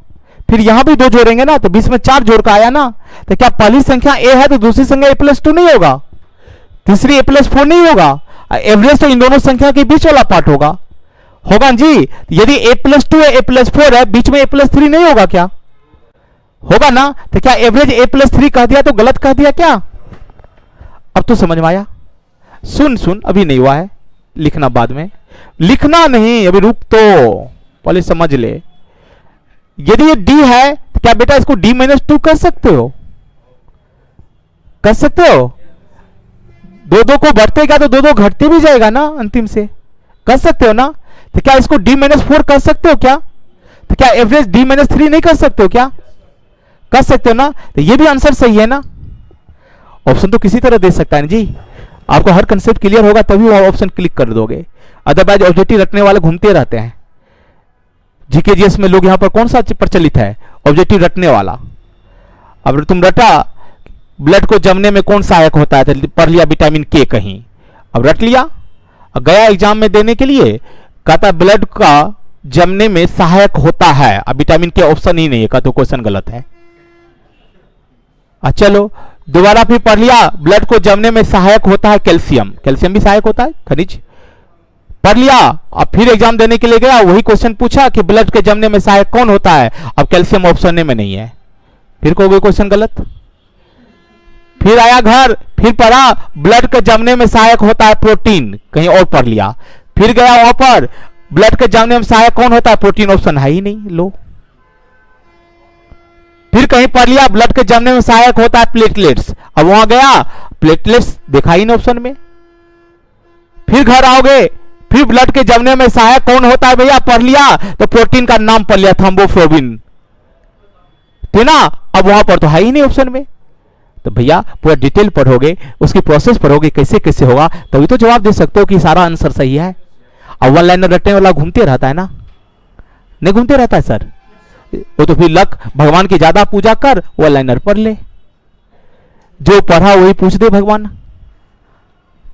फिर यहां भी 2 जोड़ेंगे ना तो 20 में 4 जोड़ का आया ना। तो क्या पहली संख्या a है तो दूसरी संख्या a+2 नहीं होगा? तीसरी a+4 नहीं होगा? एवरेज तो इन दोनों संख्या के बीच वाला पार्ट होगा। होगा जी? यदि a+2 है a+4 है, बीच में a+3 नहीं होगा क्या? होगा ना। तो क्या एवरेज a+3 कह दिया तो गलत कह दिया क्या? अब तो समझ में आया? सुन सुन, अभी नहीं हुआ है, लिखना बाद में। लिखना नहीं, अभी रुक तो, पहले समझ ले। यदि ये d है तो क्या बेटा इसको d-2 कर सकते हो? कर सकते हो? दो दो को बढ़ते क्या तो दो दो घटते भी जाएगा ना अंतिम से। कर सकते हो ना? तो क्या इसको d-4 कर सकते हो क्या? तो क्या एवरेज d-3 नहीं कर सकते हो क्या? कर सकते हो ना? तो ये भी आंसर सही है ना। ऑप्शन तो किसी तरह दे सकता है ना जी। आपको हर कंसेप्ट क्लियर होगा तभी वो ऑप्शन क्लिक कर दोगे, अदरवाइज ऑब्जेक्टिव रखने वाले घूमते रहते हैं। जीके जीएस में लोग यहां पर कौन सा प्रचलित है? ऑब्जेक्टिव रटने वाला। अब तुम रटा ब्लड को जमने में कौन सहायक होता है, तो पढ़ लिया विटामिन के कहीं, अब रट लिया, अब गया एग्जाम में देने के लिए, कहता ब्लड का जमने में सहायक होता है, अब विटामिन के ऑप्शन ही नहीं है, कहता तो क्वेश्चन गलत है। चलो दोबारा फिर पढ़ लिया, ब्लड को जमने में सहायक होता है कैल्शियम, कैल्शियम भी सहायक होता है खनिज, पढ़ लिया। अब फिर एग्जाम देने के लिए गया, वही क्वेश्चन पूछा कि ब्लड के जमने में सहायक कौन होता है, अब कैल्शियम ऑप्शन में नहीं है, फिर को क्वेश्चन गलत। फिर आया घर, फिर पढ़ा ब्लड के जमने में सहायक होता है प्रोटीन, कहीं और पढ़ लिया। फिर गया वहां पर, ब्लड के जमने में सहायक कौन होता है, प्रोटीन ऑप्शन है ही नहीं, लो। फिर कहीं पढ़ लिया ब्लड के जमने में सहायक होता है प्लेटलेट्स, अब वहां गया प्लेटलेट्स देखा ही नहीं ऑप्शन में। फिर घर आओगे, फिर ब्लड के जमने में सहायक कौन होता है भैया, पढ़ लिया तो प्रोटीन का नाम पढ़ लिया थ्रोम्बोफ्लोबिन, तो ना, अब वहां पर तो है ही नहीं ऑप्शन में। तो भैया पूरा डिटेल पढ़ोगे, उसकी प्रोसेस पढ़ोगे कैसे कैसे होगा, तभी तो जवाब दे सकते हो कि सारा आंसर सही है। अब वन लाइनर रटने वाला घूमते रहता है ना, नहीं घूमते रहता है सर, वो तो फिर लक भगवान की ज्यादा पूजा कर, वन लाइनर पढ़ ले, जो पढ़ा वही पूछ दे भगवान,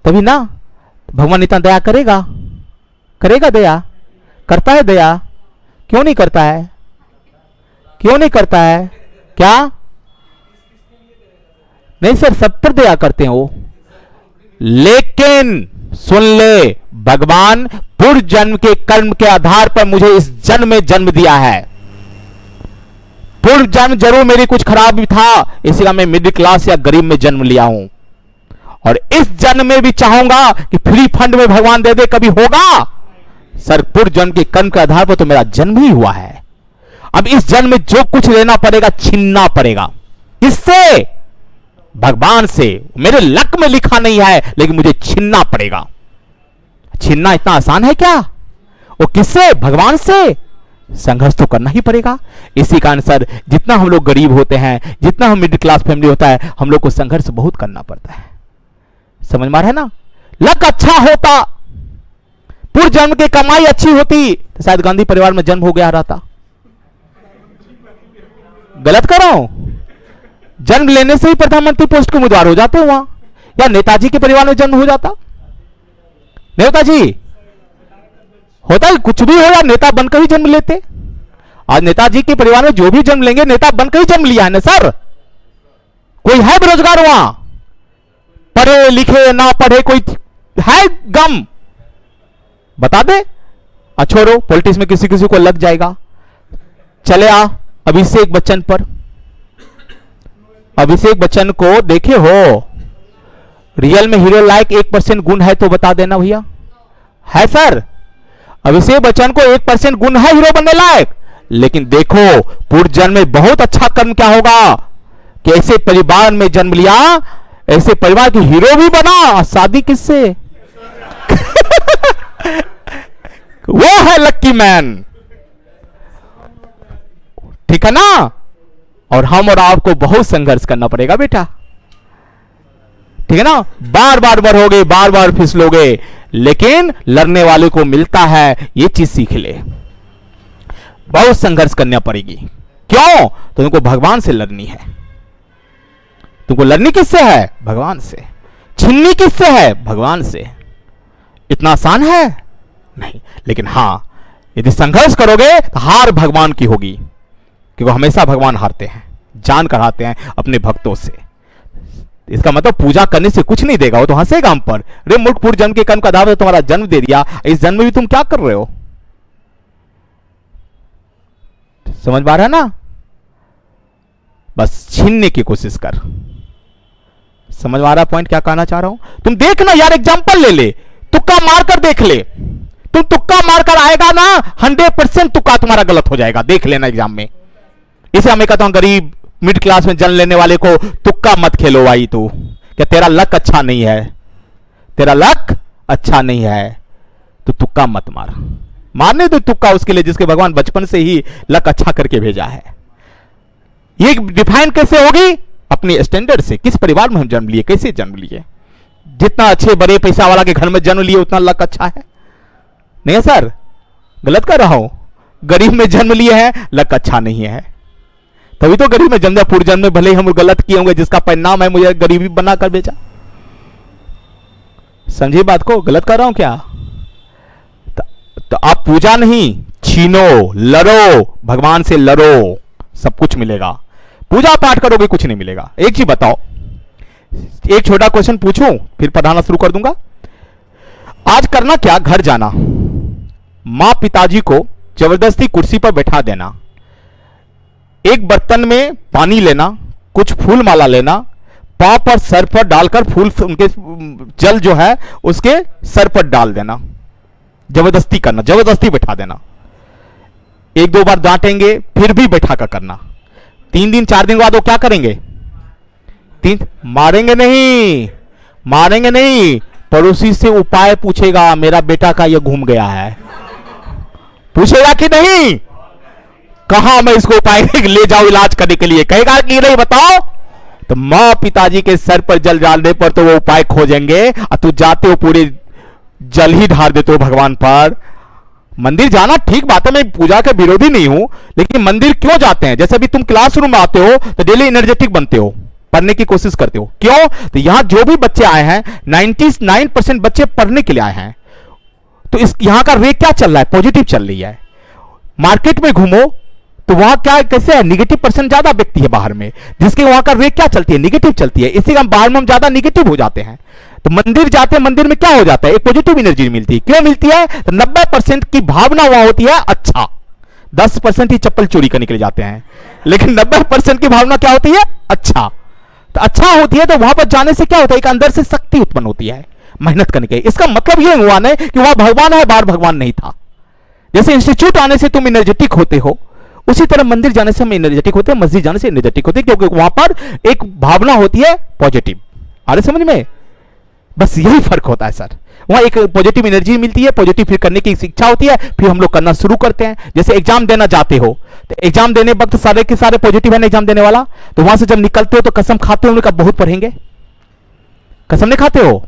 तभी ना भगवान इतना दया करेगा, करेगा दया, करता है दया, क्यों नहीं करता है, क्यों नहीं करता है, क्या नहीं सर सब पर दया करते हैं वो, लेकिन सुन ले, भगवान पूर्व जन्म के कर्म के आधार पर मुझे इस जन्म में जन्म दिया है। पूर्व जन्म जरूर मेरी कुछ खराब भी था, इसलिए मैं मिडिल क्लास या गरीब में जन्म लिया हूं, और इस जन्म में भी चाहूंगा कि फ्री फंड में भगवान दे दे, कभी होगा सर, पूर्व जन्म के कर्म के आधार पर तो मेरा जन्म ही हुआ है। अब इस जन्म में जो कुछ लेना पड़ेगा छीनना पड़ेगा, किससे, भगवान से। मेरे लक में लिखा नहीं है, लेकिन मुझे छीनना पड़ेगा। छीनना इतना आसान है क्या, वो किससे, भगवान से, संघर्ष तो करना ही पड़ेगा। इसी कारण सर जितना हम लोग गरीब होते हैं, जितना हम मिडिल क्लास फैमिली होता है, हम लोग को संघर्ष बहुत करना पड़ता है, समझ में आ रहा है ना। लक अच्छा होता, पूर्व जन्म की कमाई अच्छी होती, तो शायद गांधी परिवार में जन्म हो गया रहता। गलत कर रहा हूं, जन्म लेने से ही प्रधानमंत्री पोस्ट के उम्मीदवार हो जाते वहां, या नेताजी के परिवार में जन्म हो जाता, नहीं होता जी, होता है कुछ भी हो, या नेता बनकर ही जन्म लेते। आज नेताजी के परिवार में जो भी जन्म लेंगे नेता बनकर ही जन्म लिया है ना सर। कोई है बेरोजगार वहां? पढ़े लिखे ना पढ़े कोई है गम? बता दे। छोड़ो, पॉलिटिक्स में किसी किसी को लग जाएगा। चले आ अभिषेक बच्चन पर। अभिषेक बच्चन को देखे हो, रियल में हीरो लायक 1% गुण है तो बता देना भैया। है सर? अभिषेक बच्चन को 1% गुण है हीरो बनने लायक, लेकिन देखो पूर्व जन्म में बहुत अच्छा कर्म क्या होगा कि ऐसे परिवार में जन्म लिया, ऐसे परिवार की हीरो भी बना। शादी किससे? वो है लक्की मैन। ठीक है ना? और हम और आपको बहुत संघर्ष करना पड़ेगा बेटा, ठीक है ना? बार बार बढ़ोगे, बार बार फिसलोगे, लेकिन लड़ने वाले को मिलता है। ये चीज सीख ले, बहुत संघर्ष करना पड़ेगी। क्यों? तो तुमको भगवान से लड़नी है। तुमको लड़नी किससे है? भगवान से। छीननी किससे है? भगवान से। इतना आसान है? नहीं, लेकिन हां, यदि संघर्ष करोगे तो हार भगवान की होगी, क्योंकि हमेशा भगवान हारते हैं, जान कर हारते हैं अपने भक्तों से। इसका मतलब पूजा करने से कुछ नहीं देगा, वो तो हंसेगा हम पर। रे मूर्ख, पूर्व जन्म के कर्म का दावा तुम्हारा जन्म दे दिया, इस जन्म में भी तुम क्या कर रहे हो? समझ पा रहा है ना? बस छीनने की कोशिश कर। समझ आ रहा पॉइंट क्या कहना चाह रहा हूं? तुम देख ना यार, एग्जांपल ले ले, तुक्का मारकर देख ले। तुम तुक्का मारकर आएगा ना, 100% तुक्का तुम्हारा गलत हो जाएगा। देख लेना एग्जाम में। इसे हमें कहता हूं, गरीब मिडिल क्लास में जन्म लेने वाले को तुक्का मत खेलो भाई। तू क्या, तेरा लक अच्छा नहीं है, तेरा लक अच्छा नहीं है तो तुक्का मत मार। मारने दो तुक्का उसके लिए जिसके भगवान बचपन से ही लक अच्छा करके भेजा है। ये डिफाइन कैसे होगी? अपने स्टैंडर्ड से। किस परिवार में हम जन्म लिए, कैसे जन्म लिए। जितना अच्छे बड़े पैसा वाला के घर में जन्म लिए उतना लक अच्छा है? नहीं है सर? गलत कर रहा हूं? गरीब में जन्म लिए हैं, लक अच्छा नहीं है, तभी तो गरीब में जन्म। पूर्व जन्म में भले ही हम गलत किए होंगे, जिसका परिणाम है मुझे गरीबी बनाकर भेजा। समझिए बात को, गलत कर रहा हूं क्या? तो आप पूजा नहीं, छीनो, लड़ो, भगवान से लड़ो, सब कुछ मिलेगा। पूजा पाठ करोगे कुछ नहीं मिलेगा। एक चीज बताओ, एक छोटा क्वेश्चन पूछूं फिर पढ़ाना शुरू कर दूंगा। आज करना क्या? घर जाना, मां पिताजी को जबरदस्ती कुर्सी पर बैठा देना, एक बर्तन में पानी लेना, कुछ फूल माला लेना, पांव पर सर पर डालकर फूल उनके जल जो है उसके सर पर डाल देना, जबरदस्ती करना, जबरदस्ती बैठा देना। एक दो बार डांटेंगे फिर भी बैठा कर करना। 3 दिन 4 दिन बाद वो क्या करेंगे? मारेंगे नहीं, मारेंगे नहीं, पड़ोसी से उपाय पूछेगा, मेरा बेटा का ये घूम गया है। पूछेगा कि नहीं? कहां मैं इसको उपाय ले जाऊं इलाज करने के लिए? कहेगा कि नहीं? बताओ। तो मां पिताजी के सर पर जल डालने पर तो वो उपाय खोजेंगे, और तू जाते हो पूरे जल ही ढार देते हो भगवान पर। मंदिर जाना ठीक बात है, मैं पूजा के विरोधी नहीं हूं, लेकिन मंदिर क्यों जाते हैं? जैसे अभी तुम क्लासरूम में आते हो तो डेली एनर्जेटिक बनते हो, पढ़ने की कोशिश करते हो। क्यों? तो यहां जो भी बच्चे आए हैं 99% बच्चे पढ़ने के लिए आए हैं। तो इस यहां का रे क्या चल रहा है? पॉजिटिव चल रही है। मार्केट में घूमो तो वहां क्या कैसे है? निगेटिव पर्सन ज्यादा व्यक्ति है बाहर में, जिसके वहां का रे क्या चलती है? निगेटिव चलती है। इसी हम बाहर में हम ज्यादा निगेटिव हो जाते हैं। तो मंदिर जाते हैं, मंदिर में क्या हो जाता है? एक पॉजिटिव एनर्जी मिलती है। क्यों मिलती है? तो 90% की भावना वहां होती है अच्छा, 10% ही चप्पल चोरी करने के लिए जाते हैं, लेकिन 90% की भावना क्या होती है? अच्छा। तो अच्छा होती है तो वहां पर जाने से क्या होता है? एक अंदर से शक्ति उत्पन्न होती है मेहनत करने के। इसका मतलब यह हुआ ना कि वहां भगवान है, बाहर भगवान नहीं था। जैसे इंस्टीट्यूट आने से तुम एनर्जेटिक होते हो, उसी तरह मंदिर जाने से हम एनर्जेटिक होते हैं, मस्जिद जाने से एनर्जेटिक होते हैं, क्योंकि वहां पर एक भावना होती है पॉजिटिव। आ रहे समझ में? बस यही फर्क होता है सर। वहां एक पॉजिटिव एनर्जी मिलती है, पॉजिटिव फिर करने की शिक्षा होती है, फिर हम लोग करना शुरू करते हैं। जैसे एग्जाम देना जाते हो तो एग्जाम देने वक्त सारे के सारे पॉजिटिव है ना एग्जाम देने वाला, तो वहां से जब निकलते हो तो कसम खाते हो उनका बहुत पढ़ेंगे? कसम नहीं खाते हो?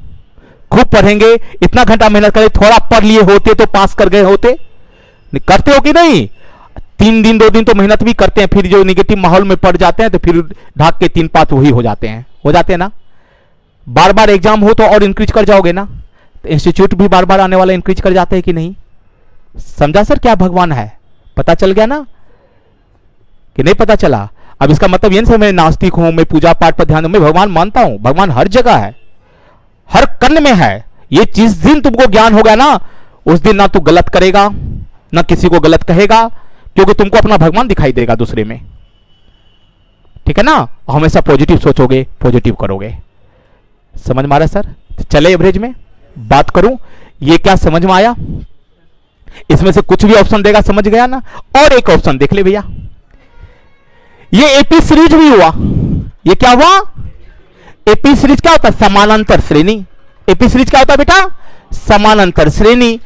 खूब पढ़ेंगे, इतना घंटा मेहनत करे, थोड़ा पढ़ लिए होते तो पास कर गए होते। करते हो कि नहीं? 3 दिन 2 दिन तो मेहनत भी करते हैं, फिर जो निगेटिव माहौल में पड़ जाते हैं तो फिर ढाक के 3 पास वही हो जाते हैं ना। बार बार एग्जाम हो तो और इंक्रीज कर जाओगे ना, तो इंस्टीट्यूट भी बार बार आने वाला इंक्रीज कर जाते हैं कि नहीं? समझा सर क्या भगवान है? पता चल गया ना? कि नहीं पता चला? अब इसका मतलब ये नहीं मैं नास्तिक हूं, मैं पूजा पाठ पर ध्यान दूं, मैं भगवान मानता हूं, भगवान हर जगह है, हर कण में है। ये जिस दिन तुमको ज्ञान हो गया ना, उस दिन ना तू गलत करेगा ना किसी को गलत कहेगा, क्योंकि तुमको अपना भगवान दिखाई देगा दूसरे में। ठीक है ना? हमेशा पॉजिटिव सोचोगे, पॉजिटिव करोगे। समझ में आ रहा है सर? चले एवरेज में बात करूं, ये क्या समझ में आया? इसमें से कुछ भी ऑप्शन देगा, समझ गया ना? और एक ऑप्शन देख ले भैया, ये एपी सीरीज भी हुआ। ये क्या हुआ? एपी सीरीज क्या होता है? समानांतर श्रेणी। एपी सीरीज क्या होता है बेटा? समानांतर श्रेणी।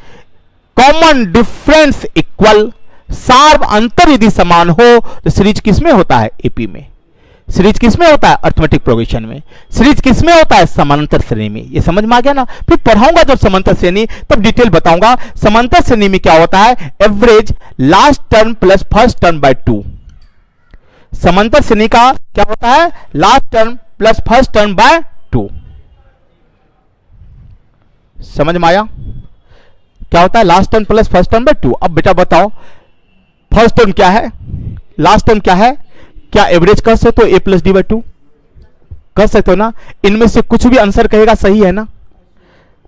कॉमन डिफरेंस इक्वल, सार्व अंतर यदि समान हो तो सीरीज किसमें होता है? एपी में। सीरीज किसमें होता है? अरिथमेटिक प्रोग्रेशन में। सीरीज किसमें होता है? समानांतर श्रेणी में। ये समझ में आ गया ना? फिर पढ़ाऊंगा जब समांतर श्रेणी, तब डिटेल बताऊंगा। समांतर श्रेणी में क्या होता है? Average last term plus first term by 2। समांतर श्रेणी का क्या होता है? Last term plus first term by 2। समझ में आया? क्या होता है? Last term plus first term by 2। अब बेटा बताओ, फर्स्ट टर्म क्या है, लास्ट टर्म क्या है? क्या एवरेज कर सकते हो? ए प्लस डी बाई 2 कर सकते हो ना? इनमें से कुछ भी आंसर कहेगा सही है ना?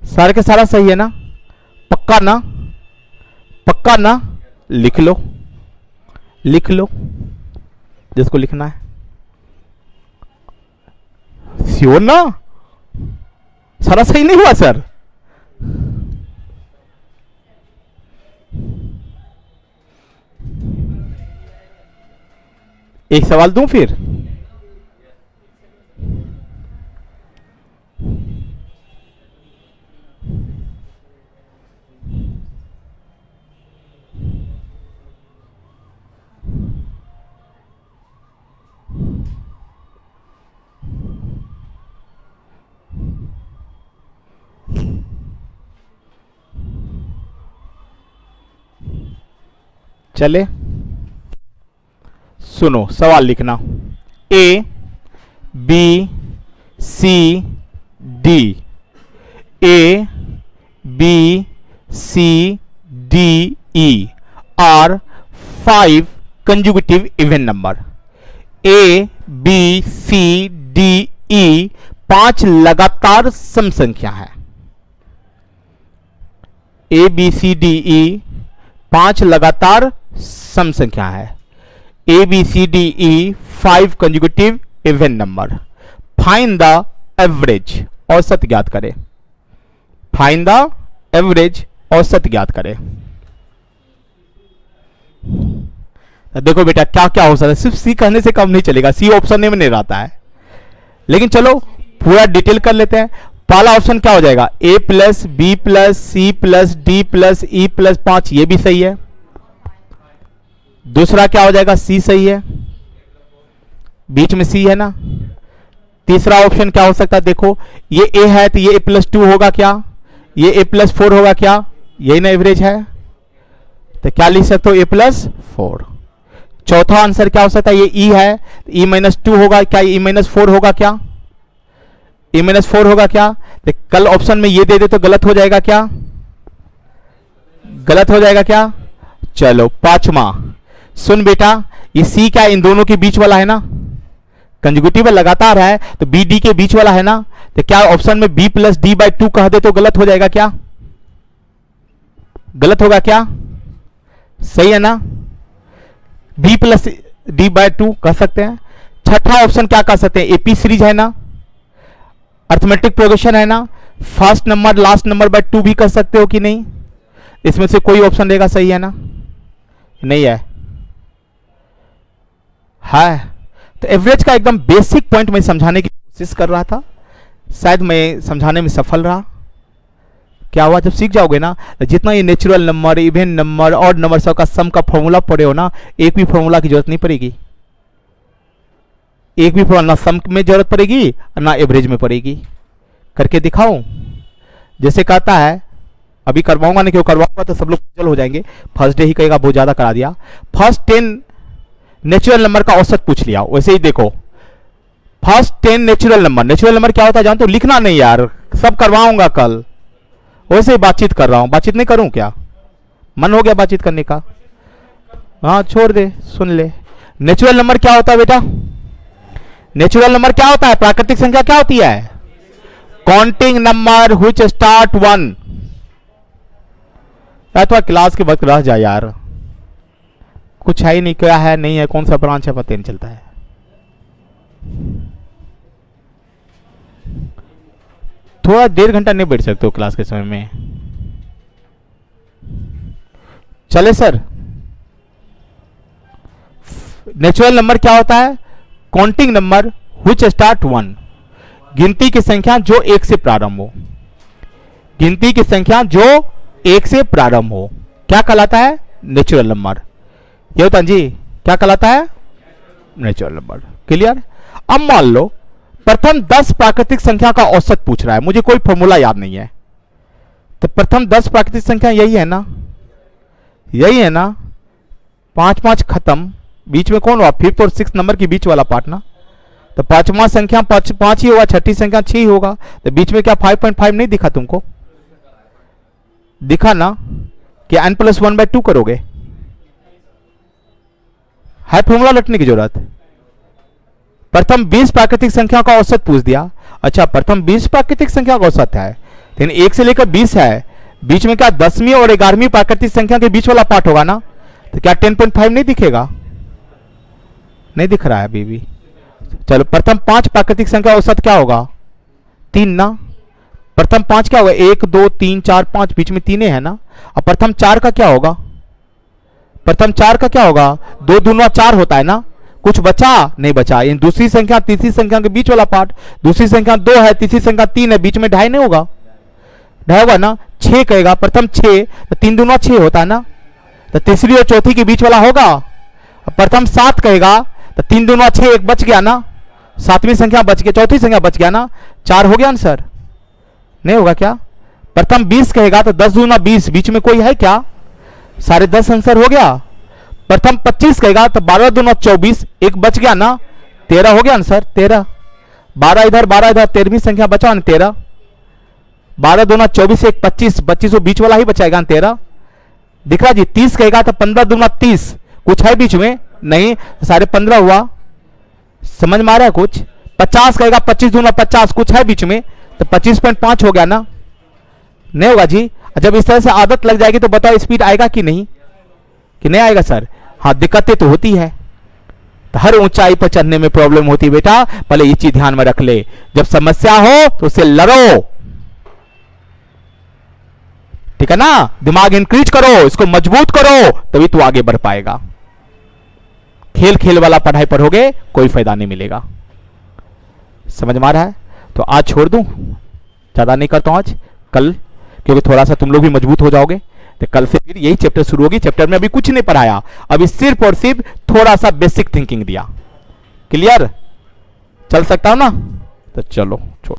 सारे के सारा सही है ना? पक्का ना? पक्का ना? लिख लो, लिख लो जिसको लिखना है। श्योर ना? सारा सही नहीं हुआ सर? एक सवाल दूं फिर? चले सुनो, सवाल लिखना। A B C D, A B C D E are 5 conjugative even number. A B C D E 5 लगातार सम संख्या है। A B C D E 5 लगातार सम संख्या है। A B C D E 5 conjugative even number. Find the average, औसत ज्ञात करें। फाइंड द एवरेज, औसत ज्ञात करें। देखो बेटा क्या क्या हो सकता है, सिर्फ सी कहने से काम नहीं चलेगा, सी ऑप्शन में नहीं रहता है। लेकिन चलो पूरा डिटेल कर लेते हैं। पहला ऑप्शन क्या हो जाएगा? A plus B plus C plus D plus E plus 5, ये भी सही है। दूसरा क्या हो जाएगा? सी सही है, बीच में सी है ना। तीसरा ऑप्शन क्या हो सकता है? देखो ये ए है तो ये ए प्लस 2 होगा क्या? ये ए प्लस 4 होगा क्या? यही ना एवरेज है, तो क्या लिख सकते हो? ए प्लस 4। चौथा आंसर क्या हो सकता है? ये ई है, ई माइनस 2 होगा क्या? ई माइनस 4 होगा क्या? ई माइनस 4 होगा क्या? तो कल ऑप्शन में ये दे दे तो गलत हो जाएगा क्या? गलत हो जाएगा क्या? चलो पांचवा सुन बेटा, ये सी क्या इन दोनों के बीच वाला है ना, कंजुगेटिव लगातार है, तो बी डी के बीच वाला है ना। तो क्या ऑप्शन में बी प्लस डी बाई 2 कह दे तो गलत हो जाएगा क्या? गलत होगा क्या? सही है ना? बी प्लस डी बाई 2 कह सकते हैं। छठा ऑप्शन क्या कह सकते हैं? एपी सीरीज है ना, अर्थमेटिक प्रोग्रेशन है ना, first number last number by 2 भी कर सकते हो कि नहीं? इसमें से कोई ऑप्शन देगा सही है ना? नहीं है, है। तो एवरेज का एकदम बेसिक पॉइंट मैं समझाने की कोशिश कर रहा था, शायद मैं समझाने में सफल रहा। क्या हुआ? जब सीख जाओगे ना, तो जितना ये natural number, even number, odd number सब का सम का फॉर्मूला पढ़े हो ना, एक भी फॉर्मूला की जरूरत नहीं पड़ेगी। एक भी फॉर्मूला ना सम में जरूरत पड़ेगी ना एवरेज में पड़ेगी। करके दिखाऊं? जैसे कहता है, अभी करवाऊंगा नहीं, क्यों करवाऊंगा तो सब लोग चल हो जाएंगे, फर्स्ट डे ही कहेगा बहुत ज्यादा करा दिया। फर्स्ट 10 नेचुरल नंबर का औसत पूछ लिया। वैसे ही देखो, फर्स्ट 10 नेचुरल नंबर क्या होता है जानते हो? लिखना नहीं यार, सब करवाऊंगा कल, वैसे ही बातचीत कर रहा हूं। बातचीत नहीं करूं क्या? मन हो गया बातचीत करने का? हाँ छोड़ दे, सुन ले। नेचुरल नंबर क्या होता है बेटा? नेचुरल नंबर क्या होता है? प्राकृतिक संख्या क्या होती है? Counting number which start 1। थोड़ा क्लास के वक्त रह जाए यार, कुछ है ही नहीं, क्या है नहीं है, कौन सा ब्रांच है पता नहीं चलता है। थोड़ा 1.5 घंटा नहीं बैठ सकते हो क्लास के समय में? चले सर। नेचुरल नंबर क्या होता है? Counting number which start 1। गिनती की संख्या जो 1 से प्रारंभ हो। गिनती की संख्या जो 1 से प्रारंभ हो क्या कहलाता है? Natural number. ये होता है जी, क्या कहलाता है? Natural number. क्लियर? अब मान लो प्रथम 10 प्राकृतिक संख्या का औसत पूछ रहा है, मुझे कोई फॉर्मूला याद नहीं है, तो प्रथम 10 प्राकृतिक संख्या यही है ना? यही है ना? 5 5 खत्म, बीच में कौन हुआ? 5th और 6th नंबर के बीच वाला पार्ट ना। तो पांचवा संख्या 5 ही होगा, छठी संख्या 6 ही होगा, तो बीच में क्या 5.5 नहीं दिखा तुमको? दिखा ना कि n+1/2 करोगे? है फॉर्मूला रटने की जरूरत? प्रथम 20 प्राकृतिक संख्या का औसत पूछ दिया। अच्छा, प्रथम 20 प्राकृतिक संख्या का औसत है, लेकिन 1 से लेकर 20 है, बीच में क्या 10वीं और 11वीं प्राकृतिक संख्या के बीच वाला पार्ट होगा ना, तो क्या 10.5 नहीं दिखेगा? नहीं दिख रहा है अभी भी। चलो, प्रथम 5 प्राकृतिक संख्या औसत क्या होगा? 3 ना। प्रथम 5 क्या होगा? 1 2 3 4 5, बीच में 3 है ना। अब प्रथम 4 का क्या होगा? प्रथम 4 का क्या होगा? 2 दूना 4 होता है ना। कुछ बचा? नहीं बचा। इन दूसरी संख्या तीसरी संख्या के बीच वाला पार्ट, दूसरी संख्या 2 है, तीसरी संख्या 3 है, बीच में 2.5 नहीं होगा? 2.5 होगा ना। 6 कहेगा, प्रथम 6, तो 3 दूना 6 होता है ना, तो तीसरी और चौथी के बीच वाला होगा। प्रथम 7 कहेगा, तो 3 दूना 6, एक बच गया ना, 7वीं संख्या बच गया, चौथी संख्या बच गया ना, 4 हो गया आंसर? नहीं होगा क्या? प्रथम 20 कहेगा तो 10 दूना 20, बीच में कोई है क्या? 10.5 आंसर हो गया। प्रथम 25 कहेगा तो 12 दूना 24, एक बच गया ना, 13 हो गया आंसर? 13, 12 इधर 12 इधर, 13वीं संख्या बचा ना 13, 12 दूना 24, एक 25, 25 बीच वाला ही बचाएगा 13। दिख रहा जी? 30 कहेगा तो 15 दूना 30, कुछ है बीच में? नहीं, 15.5 हुआ। समझ में आ रहा है कुछ? 50 कहेगा, 25 दूना 50, कुछ है बीच में, तो 25.5 हो गया ना। नहीं होगा जी। जब इस तरह से आदत लग जाएगी तो बताओ स्पीड आएगा कि नहीं? कि नहीं आएगा सर? हाँ, दिक्कतें तो होती है, तो हर ऊंचाई पर चढ़ने में प्रॉब्लम होती है बेटा, पहले ये चीज ध्यान में रख ले। जब समस्या हो तो उससे लड़ो, ठीक है ना? दिमाग इंक्रीज करो, इसको मजबूत करो, तभी तू आगे बढ़ पाएगा। खेल खेल वाला पढ़ाई पढ़ोगे कोई फायदा नहीं मिलेगा। समझ में आ रहा है? तो आज छोड़ दूं, ज्यादा नहीं करता हूं आज, कल, क्योंकि थोड़ा सा तुम लोग भी मजबूत हो जाओगे, तो कल से फिर यही चैप्टर शुरू होगी। चैप्टर में अभी कुछ नहीं पढ़ाया, अभी सिर्फ और सिर्फ थोड़ा सा बेसिक थिंकिंग दिया। क्लियर? चल सकता हूं ना? तो चलो छोड़।